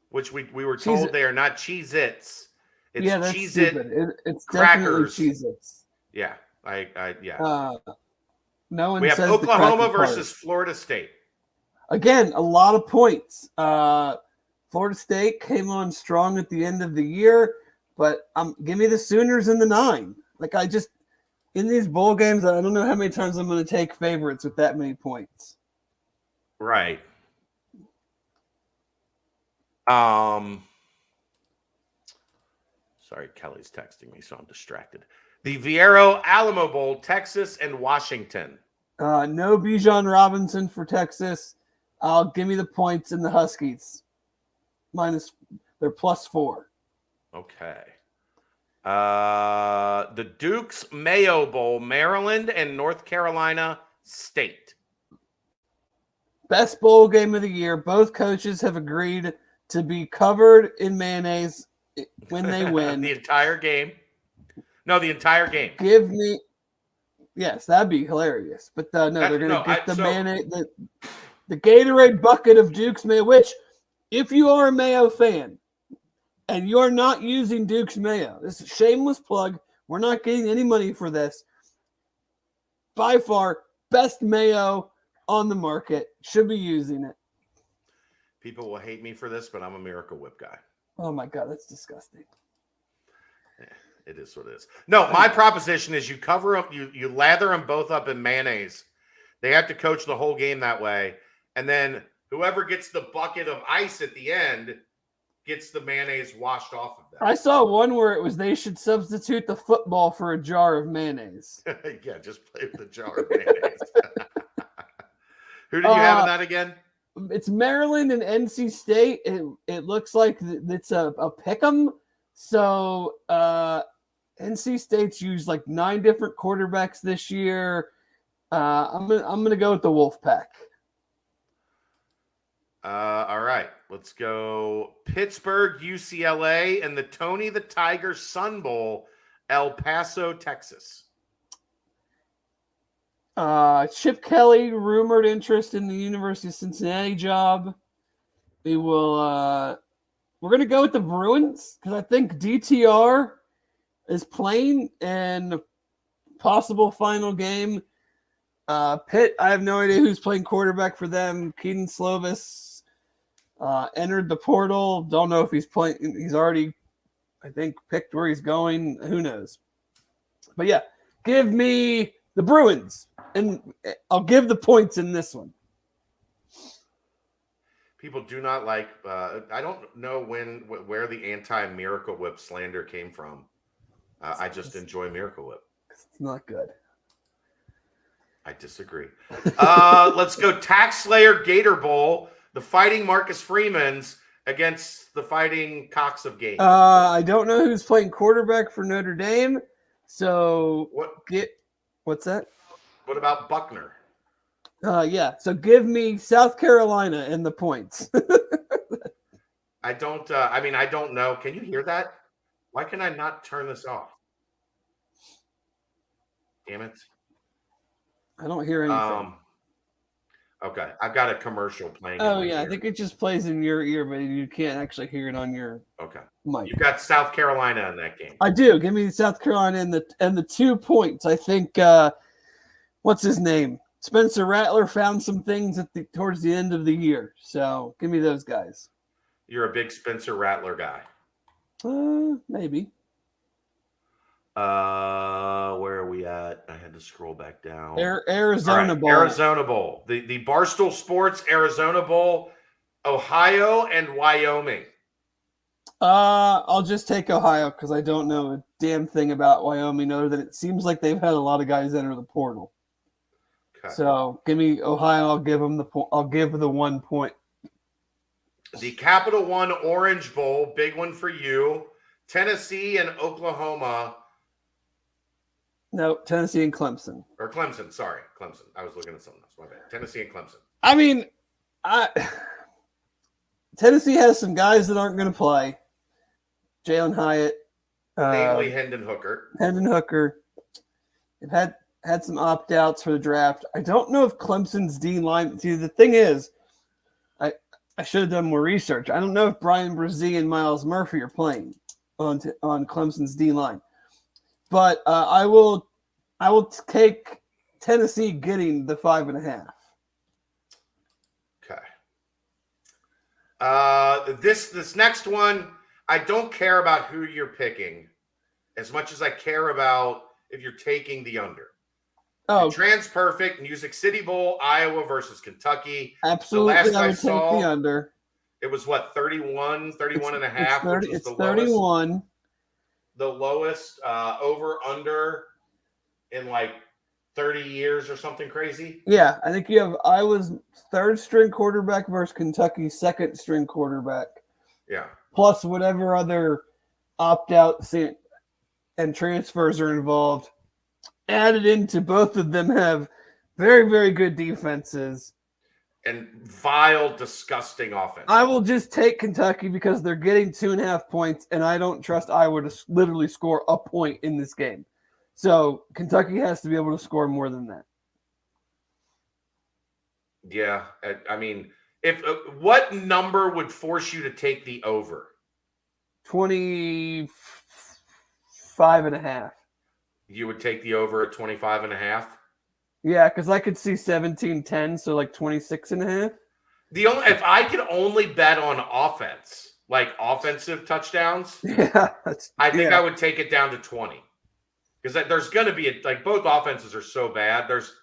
which we were told they are not Cheez-Its. It's that's Cheez-It stupid. It's crackers. definitely Cheez-Its. Yeah. No one we have says Oklahoma the versus Florida State. Again, a lot of points. Florida State came on strong at the end of the year, but give me the Sooners in the 9. In these bowl games, I don't know how many times I'm going to take favorites with that many points. Right. Sorry, Kelly's texting me, so I'm distracted. The Viero Alamo Bowl, Texas and Washington. No Bijan Robinson for Texas. Give me the points in the Huskies. They're +4. Okay. The Duke's Mayo Bowl, Maryland and North Carolina State. Best bowl game of the year. Both coaches have agreed to be covered in mayonnaise when they win. The entire game. No, the entire game. Give me, yes, that'd be hilarious. But no, they're going to get the mayonnaise, the Gatorade bucket of Duke's Mayo, which, if you are a Mayo fan and you're not using Duke's Mayo, this is a shameless plug. We're not getting any money for this. By far, best mayo on the market. Should be using it. People will hate me for this, but I'm a Miracle Whip guy. Oh my God, that's disgusting. It is what it is. No, my proposition is you cover them, you lather them both up in mayonnaise. They have to coach the whole game that way. And then whoever gets the bucket of ice at the end gets the mayonnaise washed off of them. I saw one where it was they should substitute the football for a jar of mayonnaise. Yeah, just play with a jar of mayonnaise. Who did you have in that again? It's Maryland and NC State. It looks like it's a pick'em. So NC State's used like 9 different quarterbacks this year. I'm gonna go with the Wolfpack. All right, let's go Pittsburgh, UCLA, and the Tony the Tiger Sun Bowl, El Paso, Texas. Chip Kelly, rumored interest in the University of Cincinnati job. We're going to go with the Bruins because I think DTR is playing in a possible final game. Pitt, I have no idea who's playing quarterback for them. Keaton Slovis entered the portal. Don't know if he's playing. He's already, I think, picked where he's going. Who knows? But yeah, give me the Bruins, and I'll give the points in this one. People do not like. I don't know where the anti-Miracle Whip slander came from. I just enjoy Miracle Whip. It's not good. I disagree. Let's go Tax Slayer Gator Bowl. The Fighting Marcus Freemans against the Fighting Cox of Game. I don't know who's playing quarterback for Notre Dame. So what's that? What about Buckner? Yeah. So give me South Carolina and the points. I don't know. Can you hear that? Why can I not turn this off? Damn it. I don't hear anything. Okay. I've got a commercial playing. Oh, yeah. I think it just plays in your ear, but you can't actually hear it on your mic. You've got South Carolina in that game. I do. Give me South Carolina and the 2 points. I think, what's his name? Spencer Rattler found some things towards the end of the year. So give me those guys. You're a big Spencer Rattler guy. Maybe. Where are we at? I had to scroll back down. Arizona Bowl. Arizona Bowl. The Barstool Sports Arizona Bowl, Ohio and Wyoming. I'll just take Ohio because I don't know a damn thing about Wyoming other than it seems like they've had a lot of guys enter the portal. Okay. So give me Ohio. I'll give them I'll give the 1 point. The Capital One Orange Bowl, big one for you. Tennessee and Oklahoma. No, Tennessee and Clemson. Or Clemson, sorry. Clemson. I was looking at something else. My bad. Tennessee and Clemson. I mean, Tennessee has some guys that aren't going to play. Jalen Hyatt. Namely Hendon Hooker. They've had some opt-outs for the draft. I don't know if Clemson's D-line – see, the thing is, I should have done more research. I don't know if Brian Brzee and Miles Murphy are playing on Clemson's D-line. But I will take Tennessee getting the 5.5. Okay. This next one, I don't care about who you're picking as much as I care about if you're taking the under. Oh, TransPerfect Music City Bowl, Iowa versus Kentucky. Absolutely, the last I would I saw, take the under. It was what, 31 and a half? It's 31. Lowest, the lowest over-under in like 30 years or something crazy? Yeah, I think you have Iowa's third-string quarterback versus Kentucky's second-string quarterback. Yeah. Plus whatever other opt-outs and transfers are involved. Added into both of them have very, very good defenses. and vile, disgusting offense. I will just take Kentucky because they're getting 2.5 points, and I don't trust Iowa to literally score a point in this game. So Kentucky has to be able to score more than that. Yeah, I mean, if what number would force you to take the over? 25.5. You would take the over at 25.5? Yeah, because I could see 17-10, so like 26.5. If I could only bet on offense, like offensive touchdowns, Yeah, I think I would take it down to 20. Because there's going to be both offenses are so bad. There's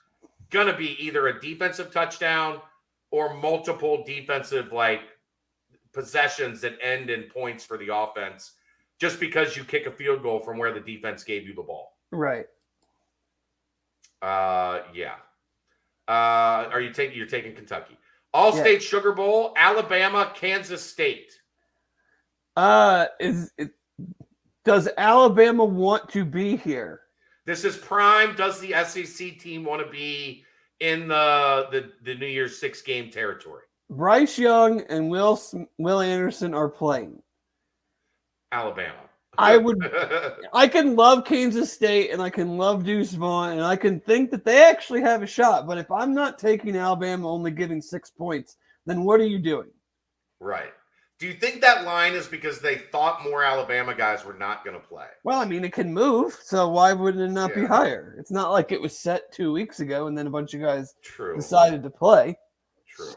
going to be either a defensive touchdown or multiple defensive possessions that end in points for the offense, just because you kick a field goal from where the defense gave you the ball. Right. Yeah. You're taking Kentucky. All-State Sugar Bowl, Alabama, Kansas State. Does Alabama want to be here? This is prime. Does the SEC team want to be in the New Year's 6-game territory? Bryce Young and Will Anderson are playing. Alabama. I can love Kansas State and I can love Deuce Vaughn and I can think that they actually have a shot. But if I'm not taking Alabama only getting 6 points, then what are you doing? Right. Do you think that line is because they thought more Alabama guys were not going to play? Well, I mean, it can move, so why wouldn't it not be higher? It's not like it was set 2 weeks ago and then a bunch of guys decided to play. True.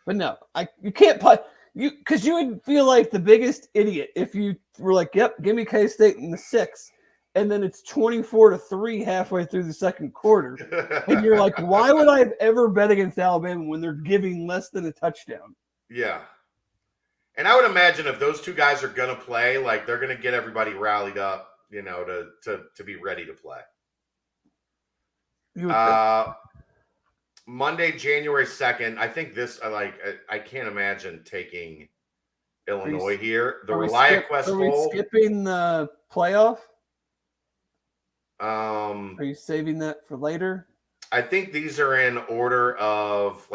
But no, you can't play because you would feel like the biggest idiot if you were like, "Yep, give me K-State in the 6," and then it's 24-3 halfway through the second quarter, and you're like, "Why would I have ever bet against Alabama when they're giving less than a touchdown?" Yeah. And I would imagine if those two guys are going to play, they're going to get everybody rallied up, to be ready to play. Monday, January 2nd. I think I can't imagine taking Illinois here. The ReliaQuest Bowl. Are we skipping the playoff? Are you saving that for later? I think these are in order of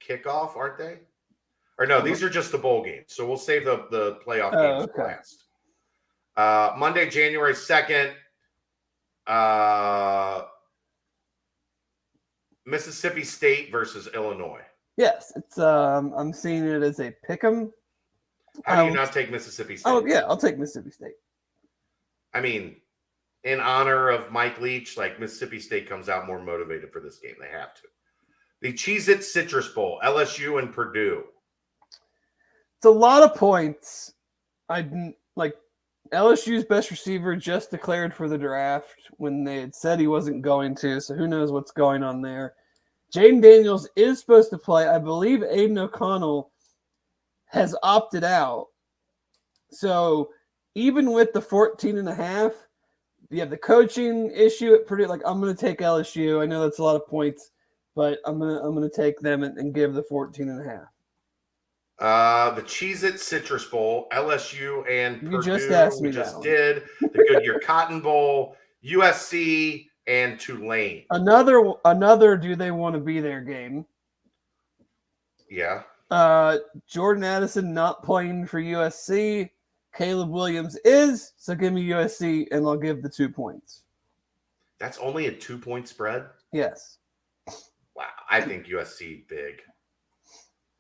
kickoff, aren't they? Or no, these are just the bowl games. So we'll save the playoff games for last. Monday, January 2nd. Mississippi State versus Illinois. Yes, it's I'm seeing it as a pick'em. How do you not take Mississippi State? Oh yeah, I'll take Mississippi State. I mean, in honor of Mike Leach, Mississippi State comes out more motivated for this game. They have to. The Cheez-It Citrus Bowl, LSU and Purdue. It's a lot of points. LSU's best receiver just declared for the draft when they had said he wasn't going to, so who knows what's going on there. Jaden Daniels is supposed to play. I believe Aiden O'Connell has opted out. So even with the 14.5, you have the coaching issue at Purdue. I'm going to take LSU. I know that's a lot of points, but I'm gonna take them and give the 14.5. The Cheez-It Citrus Bowl, LSU and Purdue. You just asked me just did. The Goodyear Cotton Bowl, USC and Tulane. Another do they want to be there game. Yeah. Jordan Addison not playing for USC. Caleb Williams is, so give me USC and I'll give the 2 points. That's only a 2-point spread? Yes. Wow. I think USC big.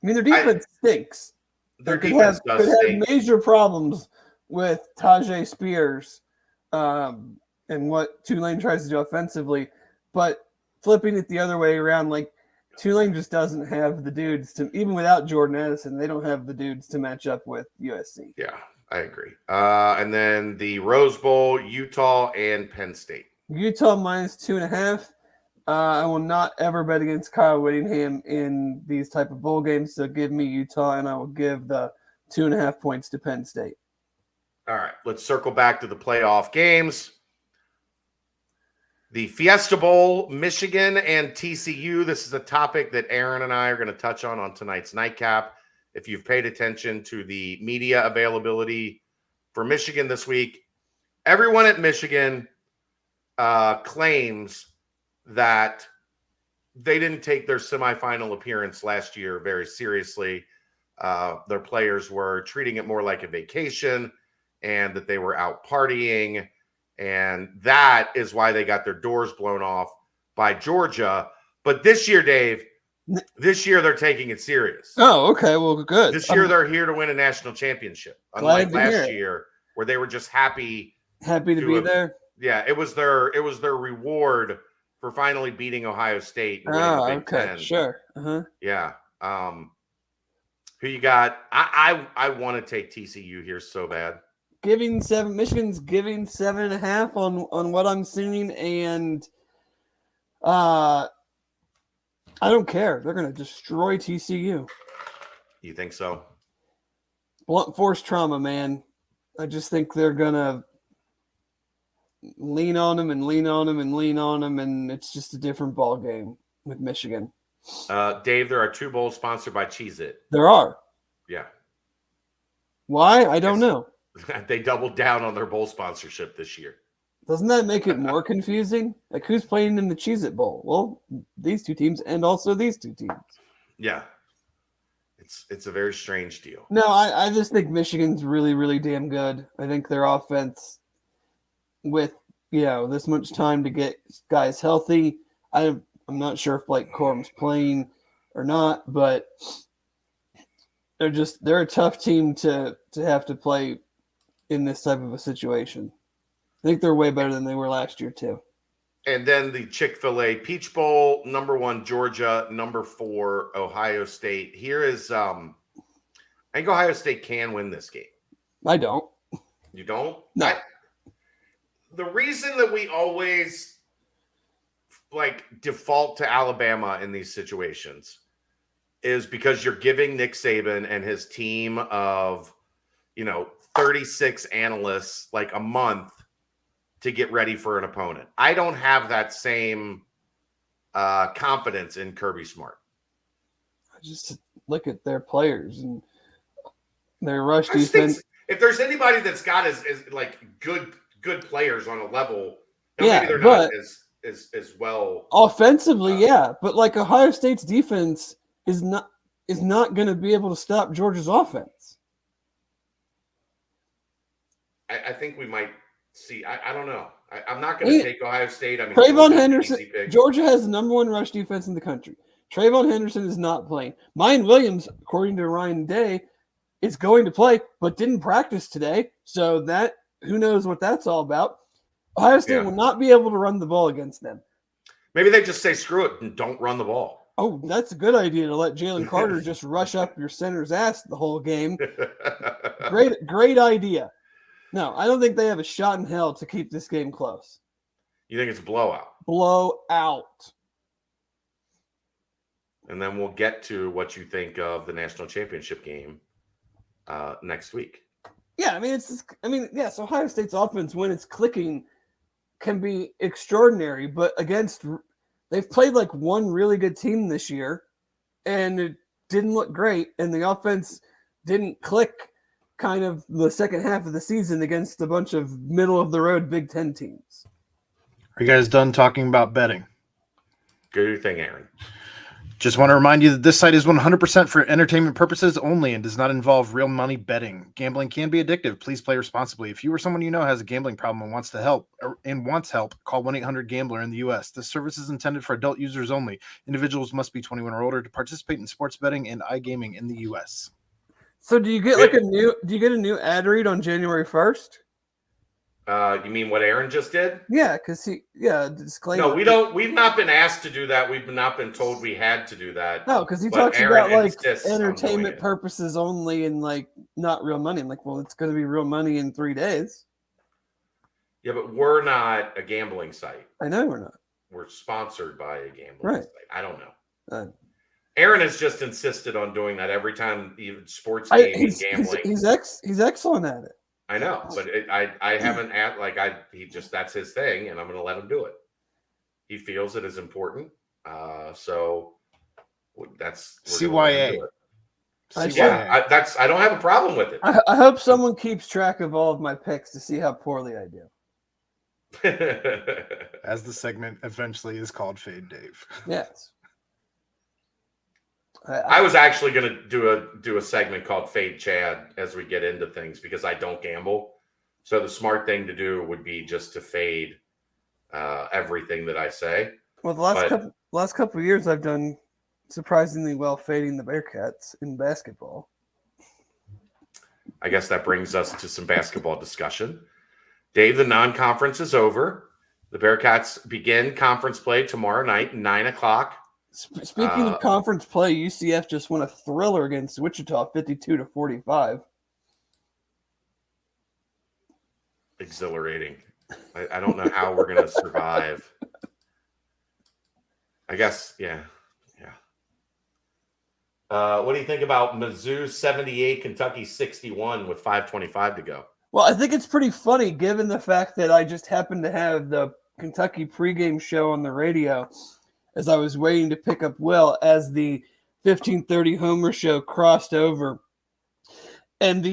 I mean, their defense stinks. Their defense does stink. Have major problems with Tajay Spears and what Tulane tries to do offensively. But flipping it the other way around, Tulane just doesn't have the dudes to, even without Jordan Addison, they don't have the dudes to match up with USC. Yeah, I agree. And then the Rose Bowl, Utah and Penn State. Utah -2.5. I will not ever bet against Kyle Whittingham in these type of bowl games, so give me Utah, and I will give the 2.5 points to Penn State. All right, let's circle back to the playoff games. The Fiesta Bowl, Michigan and TCU. This is a topic that Aaron and I are going to touch on tonight's nightcap. If you've paid attention to the media availability for Michigan this week, everyone at Michigan claims that they didn't take their semifinal appearance last year very seriously. Their players were treating it more like a vacation, and that they were out partying. And that is why they got their doors blown off by Georgia. But this year, Dave, they're taking it serious. Oh, okay. Well, good. This year, they're here to win a national championship. Glad Unlike to hear last it. year, where they were just happy to be there. Yeah, it was their reward for finally beating Ohio State and winning the Big Okay. Ten. Sure. Uh-huh. Yeah. Who you got? I want to take TCU here so bad. Michigan's giving 7.5 on what I'm seeing, and I don't care. They're going to destroy TCU. You think so? Blunt force trauma, man. I just think they're going to lean on them, and it's just a different ball game with Michigan. Dave, there are 2 bowls sponsored by Cheez-It. There are. Yeah. Why? I don't know. They doubled down on their bowl sponsorship this year. Doesn't that make it more confusing? Like, who's playing in the Cheez-It Bowl? Well, these 2 teams and also these 2 teams. Yeah. It's a very strange deal. No, I just think Michigan's really, really damn good. I think their offense, with this much time to get guys healthy, I'm not sure if Blake Corum's playing or not, but they're a tough team to have to play in this type of a situation. I think they're way better than they were last year too. And then the Chick-fil-A Peach Bowl, number 1 Georgia, number 4 Ohio State. Here is I think Ohio State can win this game. I don't. You don't? No. The reason that we always default to Alabama in these situations is because you're giving Nick Saban and his team of 36 analysts a month to get ready for an opponent. I don't have that same confidence in Kirby Smart. I just look at their players and their rush defense. If there's anybody that's got is good players on a level, yeah, maybe they're not as well offensively, but Ohio State's defense is not going to be able to stop Georgia's offense. I think we might see. I don't know. I'm not going to take Ohio State. Trayvon Henderson. Georgia has the number 1 rush defense in the country. Trayvon Henderson is not playing. Mayan Williams, according to Ryan Day, is going to play, but didn't practice today. So that who knows what that's all about. Ohio State will not be able to run the ball against them. Maybe they just say screw it and don't run the ball. Oh, that's a good idea to let Jalen Carter just rush up your center's ass the whole game. Great idea. No, I don't think they have a shot in hell to keep this game close. You think it's a blowout? Blowout. And then we'll get to what you think of the national championship game next week. Yeah, yes, Ohio State's offense, when it's clicking, can be extraordinary, but they've played 1 really good team this year, and it didn't look great, and the offense didn't click kind of the second half of the season against a bunch of middle-of-the-road Big Ten teams. Are you guys done talking about betting? Good thing, Aaron. Just want to remind you that this site is 100% for entertainment purposes only and does not involve real money betting. Gambling can be addictive. Please play responsibly. If you or someone you know has a gambling problem and wants help, call 1-800-GAMBLER in the U.S. This service is intended for adult users only. Individuals must be 21 or older to participate in sports betting and iGaming in the U.S. So do you get a new ad read on January 1st? You mean what Aaron just did? Yeah, because disclaimer. No, we don't. We've not been asked to do that. We've not been told we had to do that. No, because he talks about entertainment purposes only and not real money. I'm well, it's going to be real money in 3 days. Yeah, but we're not a gambling site. I know we're not. We're sponsored by a gambling site. I don't know. Aaron has just insisted on doing that every time, even sports game and gambling. He's excellent at it. I know, but I haven't that's his thing, and I'm going to let him do it. He feels it is important, so that's CYA. I don't have a problem with it. I hope someone keeps track of all of my picks to see how poorly I do. As the segment eventually is called Fade Dave. Yes. I was actually going to do a segment called Fade Chad as we get into things because I don't gamble. So the smart thing to do would be just to fade everything that I say. Well, the last couple of years, I've done surprisingly well fading the Bearcats in basketball. I guess that brings us to some basketball discussion. Dave, the non-conference is over. The Bearcats begin conference play tomorrow night, 9:00. Speaking of conference play, UCF just won a thriller against Wichita, 52-45. Exhilarating. I don't know how we're going to survive. I guess, yeah. What do you think about Mizzou 78, Kentucky 61 with 5:25 to go? Well, I think it's pretty funny given the fact that I just happened to have the Kentucky pregame show on the radio as I was waiting to pick up Will as the 15:30 Homer show crossed over. And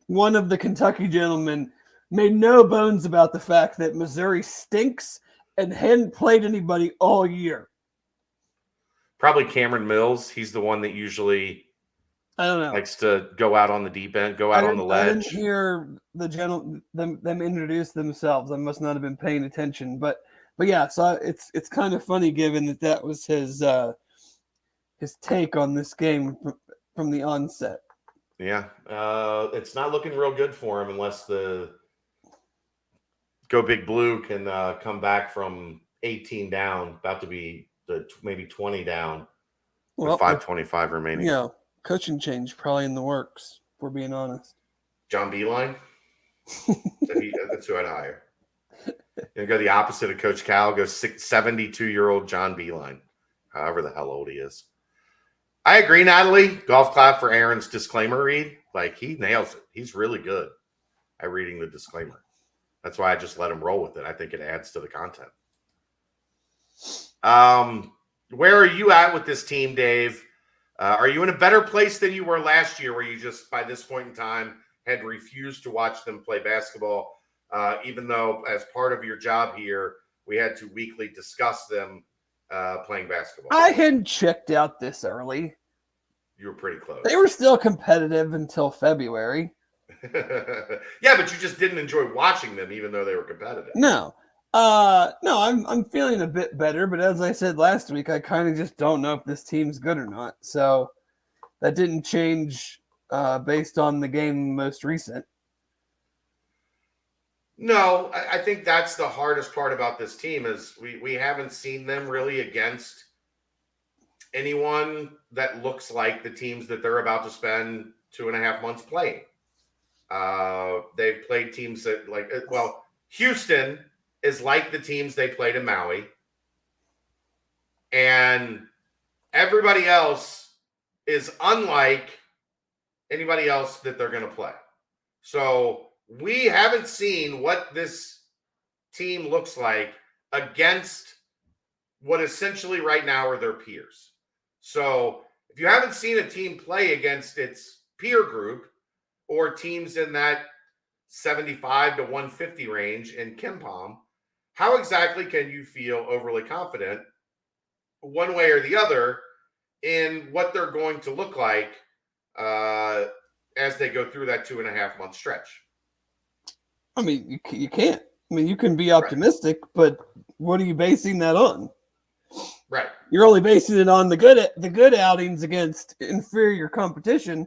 one of the Kentucky gentlemen made no bones about the fact that Missouri stinks and hadn't played anybody all year. Probably Cameron Mills. He's the one that usually I don't know. Likes to go out on the deep end, go out on the ledge. I didn't hear them introduce themselves. I must not have been paying attention. But yeah, so it's kind of funny given that was his take on this game from the onset. Yeah, it's not looking real good for him unless the Go Big Blue can come back from 18 down, about to be maybe 20 down with 5:25 remaining. Yeah, coaching change probably in the works, if we're being honest. John Beilein? That's who I'd hire. And go the opposite of Coach Cal, go 72-year-old John Beilein, however the hell old he is. I agree, Natalie. Golf clap for Aaron's disclaimer read. Like, he nails it. He's really good at reading the disclaimer. That's why I just let him roll with it. I think it adds to the content. Where are you at with this team, Dave? Are you in a better place than you were last year where you just, by this point in time, had refused to watch them play basketball, even though as part of your job here, we had to weekly discuss them playing basketball? I hadn't checked out this early. You were pretty close. They were still competitive until February. Yeah, but you just didn't enjoy watching them, even though they were competitive. No, I'm feeling a bit better, but as I said last week, I kind of just don't know if this team's good or not. So that didn't change based on the game most recent. No, I think that's the hardest part about this team is we haven't seen them really against anyone that looks like the teams that they're about to spend 2.5 months playing. They've played teams that Houston is like the teams they played in Maui. And everybody else is unlike anybody else that they're going to play. So we haven't seen what this team looks like against what essentially right now are their peers. So if you haven't seen a team play against its peer group or teams in that 75 to 150 range in KenPom, how exactly can you feel overly confident one way or the other in what they're going to look like as they go through that 2.5 month stretch? I mean, you can't. I mean, you can be optimistic, but what are you basing that on? Right. You're only basing it on the good outings against inferior competition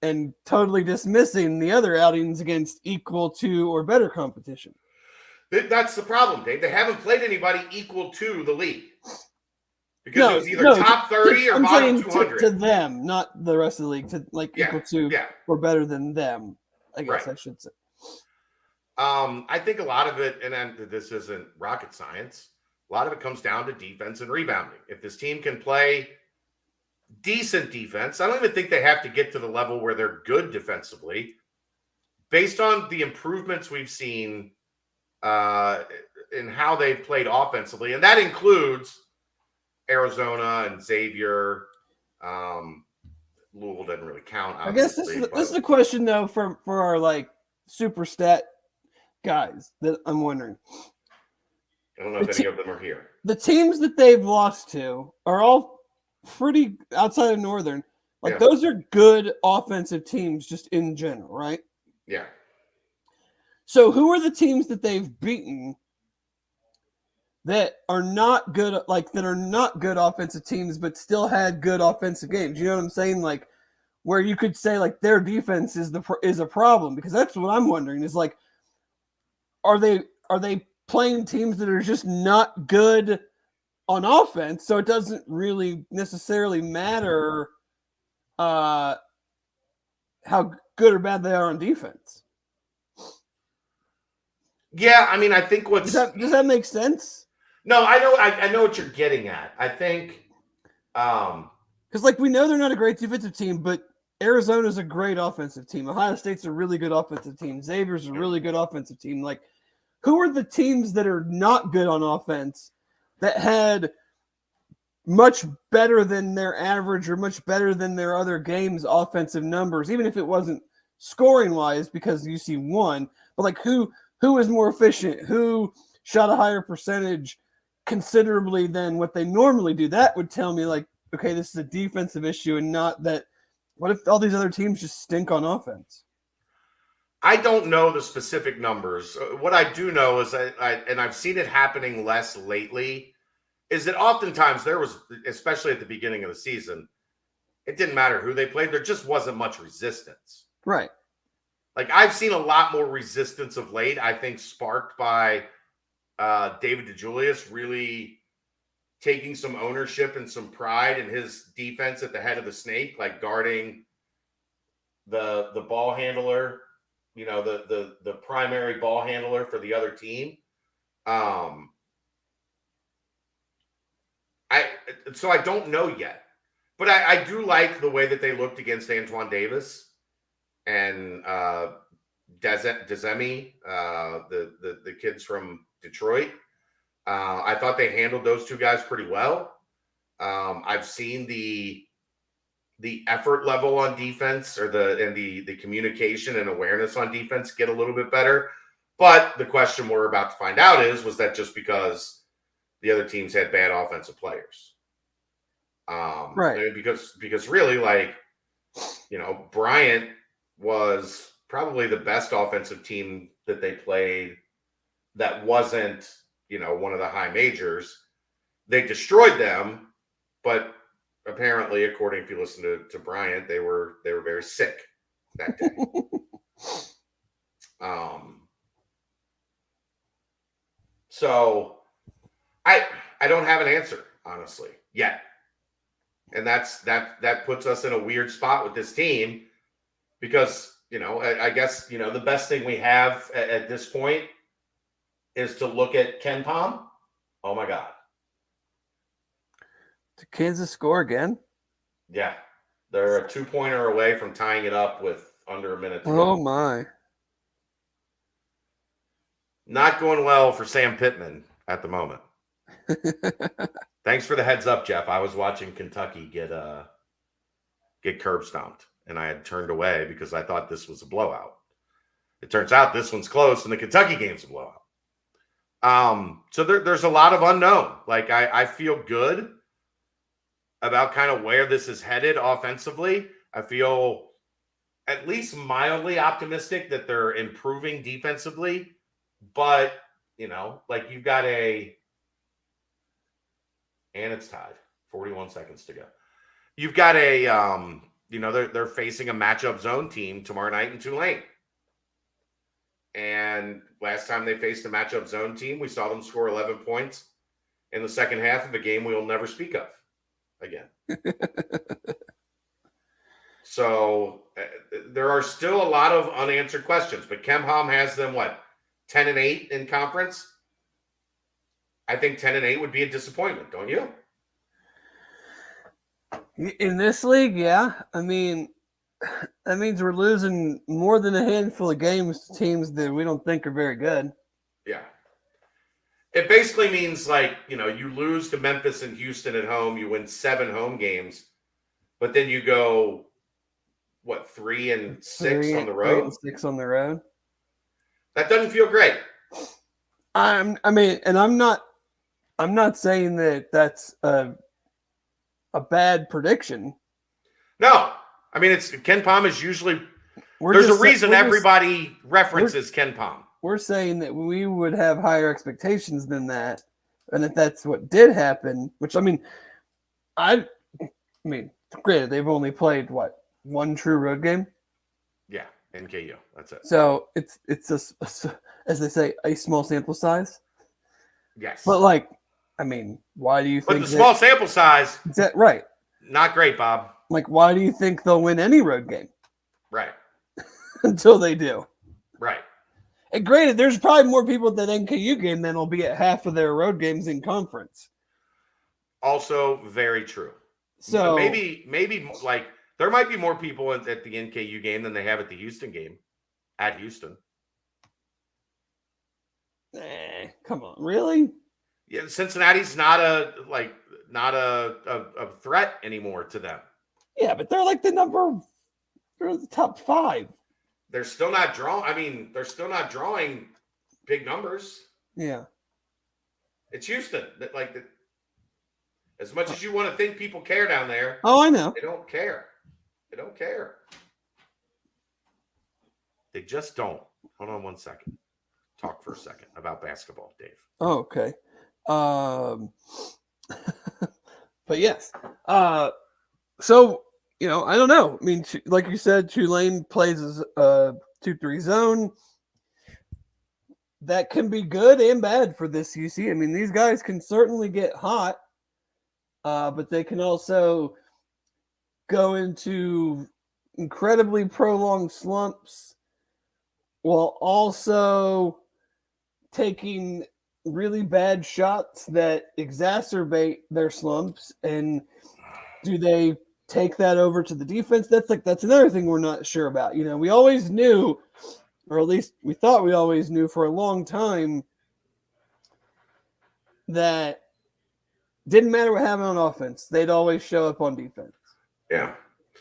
and totally dismissing the other outings against equal to or better competition. That's the problem, Dave. They haven't played anybody equal to the league. Because it was either top 30 or bottom 200. To them, not the rest of the league, to equal to or better than them, I guess I should say. I think a lot of it, and this isn't rocket science, a lot of it comes down to defense and rebounding. If this team can play decent defense, I don't even think they have to get to the level where they're good defensively. Based on the improvements we've seen in how they've played offensively, and that includes Arizona and Xavier. Louisville doesn't really count, obviously. I guess this is a question, though, for our super stat guys that I'm wondering. I don't know if any of them are here. The teams that they've lost to are all pretty outside of Northern. Like Yeah. those are good offensive teams just in general, right? Yeah. So who are the teams that they've beaten that are not good, like that are not good offensive teams, but still had good offensive games? You know what I'm saying? Like where you could say like their defense is a problem, because that's what I'm wondering is like, are they playing teams that are just not good on offense? So it doesn't really necessarily matter how good or bad they are on defense. Yeah, I mean, I think Does that make sense? No, I know what you're getting at. I think Because like we know they're not a great defensive team, but Arizona's a great offensive team. Ohio State's a really good offensive team. Xavier's a really good offensive team. Like, who are the teams that are not good on offense that had much better than their average or much better than their other games' offensive numbers, even if it wasn't scoring wise, because UC won, but like who is more efficient, who shot a higher percentage considerably than what they normally do? That would tell me like, okay, this is a defensive issue and not that. What if all these other teams just stink on offense? I don't know the specific numbers. What I do know is and I've seen it happening less lately, is that oftentimes there was, especially at the beginning of the season, it didn't matter who they played. There just wasn't much resistance. Right. Like I've seen a lot more resistance of late, I think sparked by David DeJulius really taking some ownership and some pride in his defense at the head of the snake, like guarding the ball handler, you know, the primary ball handler for the other team. I don't know yet, but I do like the way that they looked against Antoine Davis and Dezemi, the kids from Detroit. I thought they handled those two guys pretty well. I've seen the effort level on defense, or the communication and awareness on defense get a little bit better. But the question we're about to find out was that just because the other teams had bad offensive players? Right. I mean, because really, like, you know, Bryant was probably the best offensive team that they played that wasn't, you know, one of the high majors. They destroyed them, but apparently, according, if you listen to Bryant, they were very sick that day. So I don't have an answer, honestly, yet. And that puts us in a weird spot with this team, because, you know, I guess, you know, the best thing we have at this point is to look at Ken Pom. Oh my God. Did Kansas score again? Yeah. They're a 2-pointer away from tying it up with under a minute to go. Oh my. Not going well for Sam Pittman at the moment. Thanks for the heads up, Jeff. I was watching Kentucky get curb stomped, and I had turned away because I thought this was a blowout. It turns out this one's close, and the Kentucky game's a blowout. So there's a lot of unknown. Like I feel good about kind of where this is headed offensively. I feel at least mildly optimistic that they're improving defensively, but, you know, like you've got and it's tied. 41 seconds to go. You've got you know, they're facing a matchup zone team tomorrow night in Tulane. And last time they faced a matchup zone team, we saw them score 11 points in the second half of a game we will never speak of again. So there are still a lot of unanswered questions, but Ken Pom has them, 10-8 in conference? I think 10-8 would be a disappointment, don't you? In this league, yeah. I mean, that means we're losing more than a handful of games to teams that we don't think are very good. Yeah. It basically means, like, you know, you lose to Memphis and Houston at home, you win 7 home games, but then you go, 3-6 on the road? 3-6 on the road. That doesn't feel great. I'm not saying that that's a a bad prediction. No, I mean it's Ken Pom is usually. There's a reason everybody references Ken Pom. We're saying that we would have higher expectations than that, and if that's what did happen, which I mean, granted they've only played one true road game. Yeah, NKU. That's it. So it's as they say, a small sample size. Yes, but why do you think? But the small sample size. Is that right? Not great, Bob. Why do you think they'll win any road game? Right. Until they do. Right. And granted, there's probably more people at that NKU game than will be at half of their road games in conference. Also, very true. So maybe there might be more people at the NKU game than they have at the Houston game. At Houston. Come on, really? Yeah, Cincinnati's not a threat anymore to them. Yeah, but they're they're the top 5. They're still not drawing. They're still not drawing big numbers. Yeah. It's Houston. As much as you want to think people care down there. Oh, I know. They don't care. They don't care. They just don't. Hold on one second. Talk for a second about basketball, Dave. Oh, okay. But yes. So, I don't know. I mean, like you said, Tulane plays as a 2-3 zone. That can be good and bad for this UC. I mean, these guys can certainly get hot, but they can also go into incredibly prolonged slumps while also taking really bad shots that exacerbate their slumps. And do they take that over to the defense? That's another thing we're not sure about. We always knew, or at least we thought we always knew for a long time, that didn't matter what happened on offense, they'd always show up on defense. Yeah.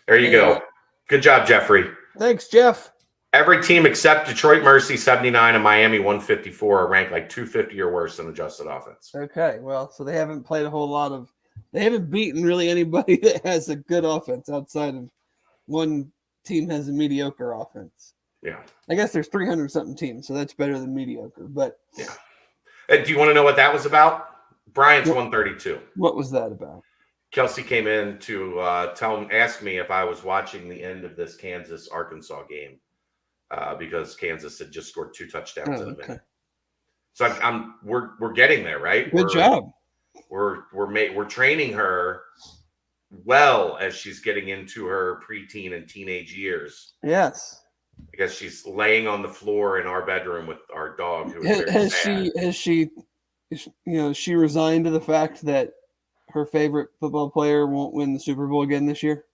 There you go. Good job, Jeffrey. Thanks, Jeff. Every team except Detroit Mercy 79 and Miami 154 are ranked 250 or worse in adjusted offense. Okay, well, so they haven't played a whole lot they haven't beaten really anybody that has a good offense outside of one team has a mediocre offense. Yeah. I guess there's 300-something teams, so that's better than mediocre. But yeah. Do you want to know what that was about? Bryant's 132. What was that about? Kelsey came in to ask me if I was watching the end of this Kansas-Arkansas game because Kansas had just scored 2 touchdowns in a minute. So we're getting there, right? Good job. We're training her well as she's getting into her preteen and teenage years. Yes. Because she's laying on the floor in our bedroom with our dog. Who is has she resigned to the fact that her favorite football player won't win the Super Bowl again this year?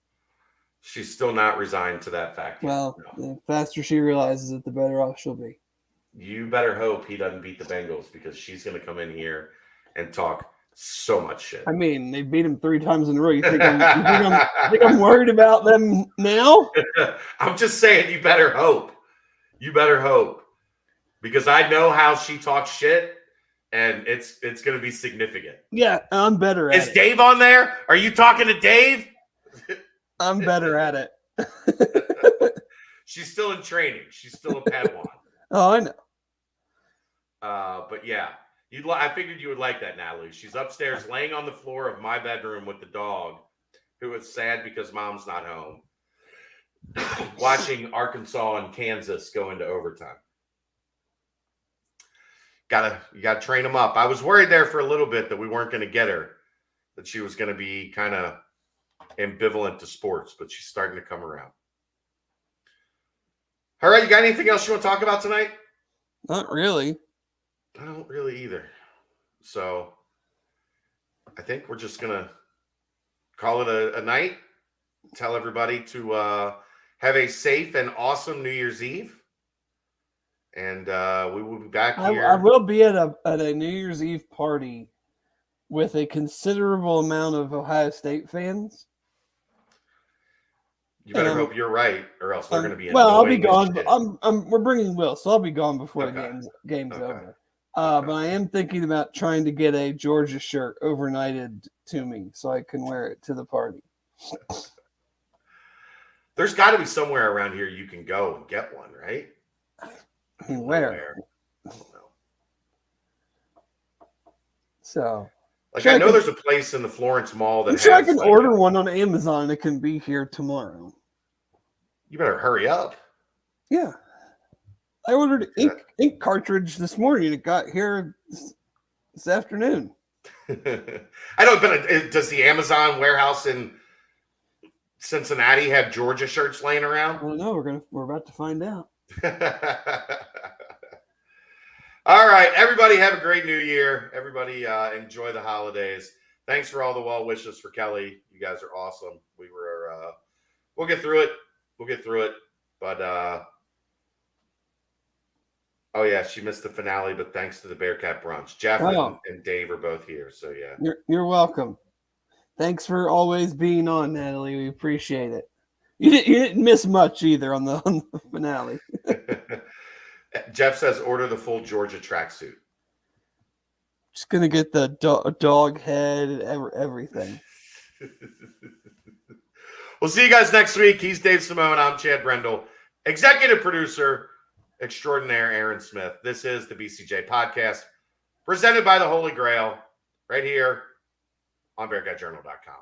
She's still not resigned to that fact. Well, the faster she realizes it, the better off she'll be. You better hope he doesn't beat the Bengals because she's going to come in here and talk so much shit. I mean, they beat him 3 times in a row. You think I'm worried about them now? I'm just saying, you better hope. You better hope. Because I know how she talks shit, and it's going to be significant. Yeah, I'm better at it. Is Dave on there? Are you talking to Dave? I'm better at it. She's still in training. She's still a Padawan. Oh, I know. But yeah. I figured you would like that, Natalie. She's upstairs laying on the floor of my bedroom with the dog, who is sad because mom's not home, watching Arkansas and Kansas go into overtime. You gotta train them up. I was worried there for a little bit that we weren't going to get her, that she was going to be kind of ambivalent to sports, but she's starting to come around. All right, you got anything else you want to talk about tonight? Not really. I don't really either. So I think we're just going to call it a night. Tell everybody to have a safe and awesome New Year's Eve. And we will be back here. I will be at a New Year's Eve party with a considerable amount of Ohio State fans. You better hope you're right, or else they're going to be. Well, I'll be gone. We're bringing Will, so I'll be gone before the game's over. But I am thinking about trying to get a Georgia shirt overnighted to me so I can wear it to the party. There's got to be somewhere around here you can go and get one, right? I mean, where? I don't know. So, Like, sure I know there's a place in the Florence Mall that I'm sure I has, can like, order one on Amazon. It can be here tomorrow. You better hurry up. Yeah. I ordered Yeah. ink cartridge this morning. It got here this afternoon. I don't. But does the Amazon warehouse in Cincinnati have Georgia shirts laying I around? don't know. We're about to find out. All right, everybody, have a great New Year. Everybody, enjoy the holidays. Thanks for all the well wishes for Kelly. You guys are awesome. We'll get through it. We'll get through it. But oh yeah, she missed the finale, but thanks to the Bearcat Brunch, Jeff and Dave are both here. So yeah, you're welcome. Thanks for always being on, Natalie. We appreciate it. You didn't miss much either on the finale. Jeff says order the full Georgia tracksuit. Just gonna get the dog head and everything. We'll see you guys next week. He's Dave Simone. I'm Chad Brendel, executive producer extraordinaire Aaron Smith. This is the BCJ podcast presented by the Holy Grail right here on BearcatJournal.com.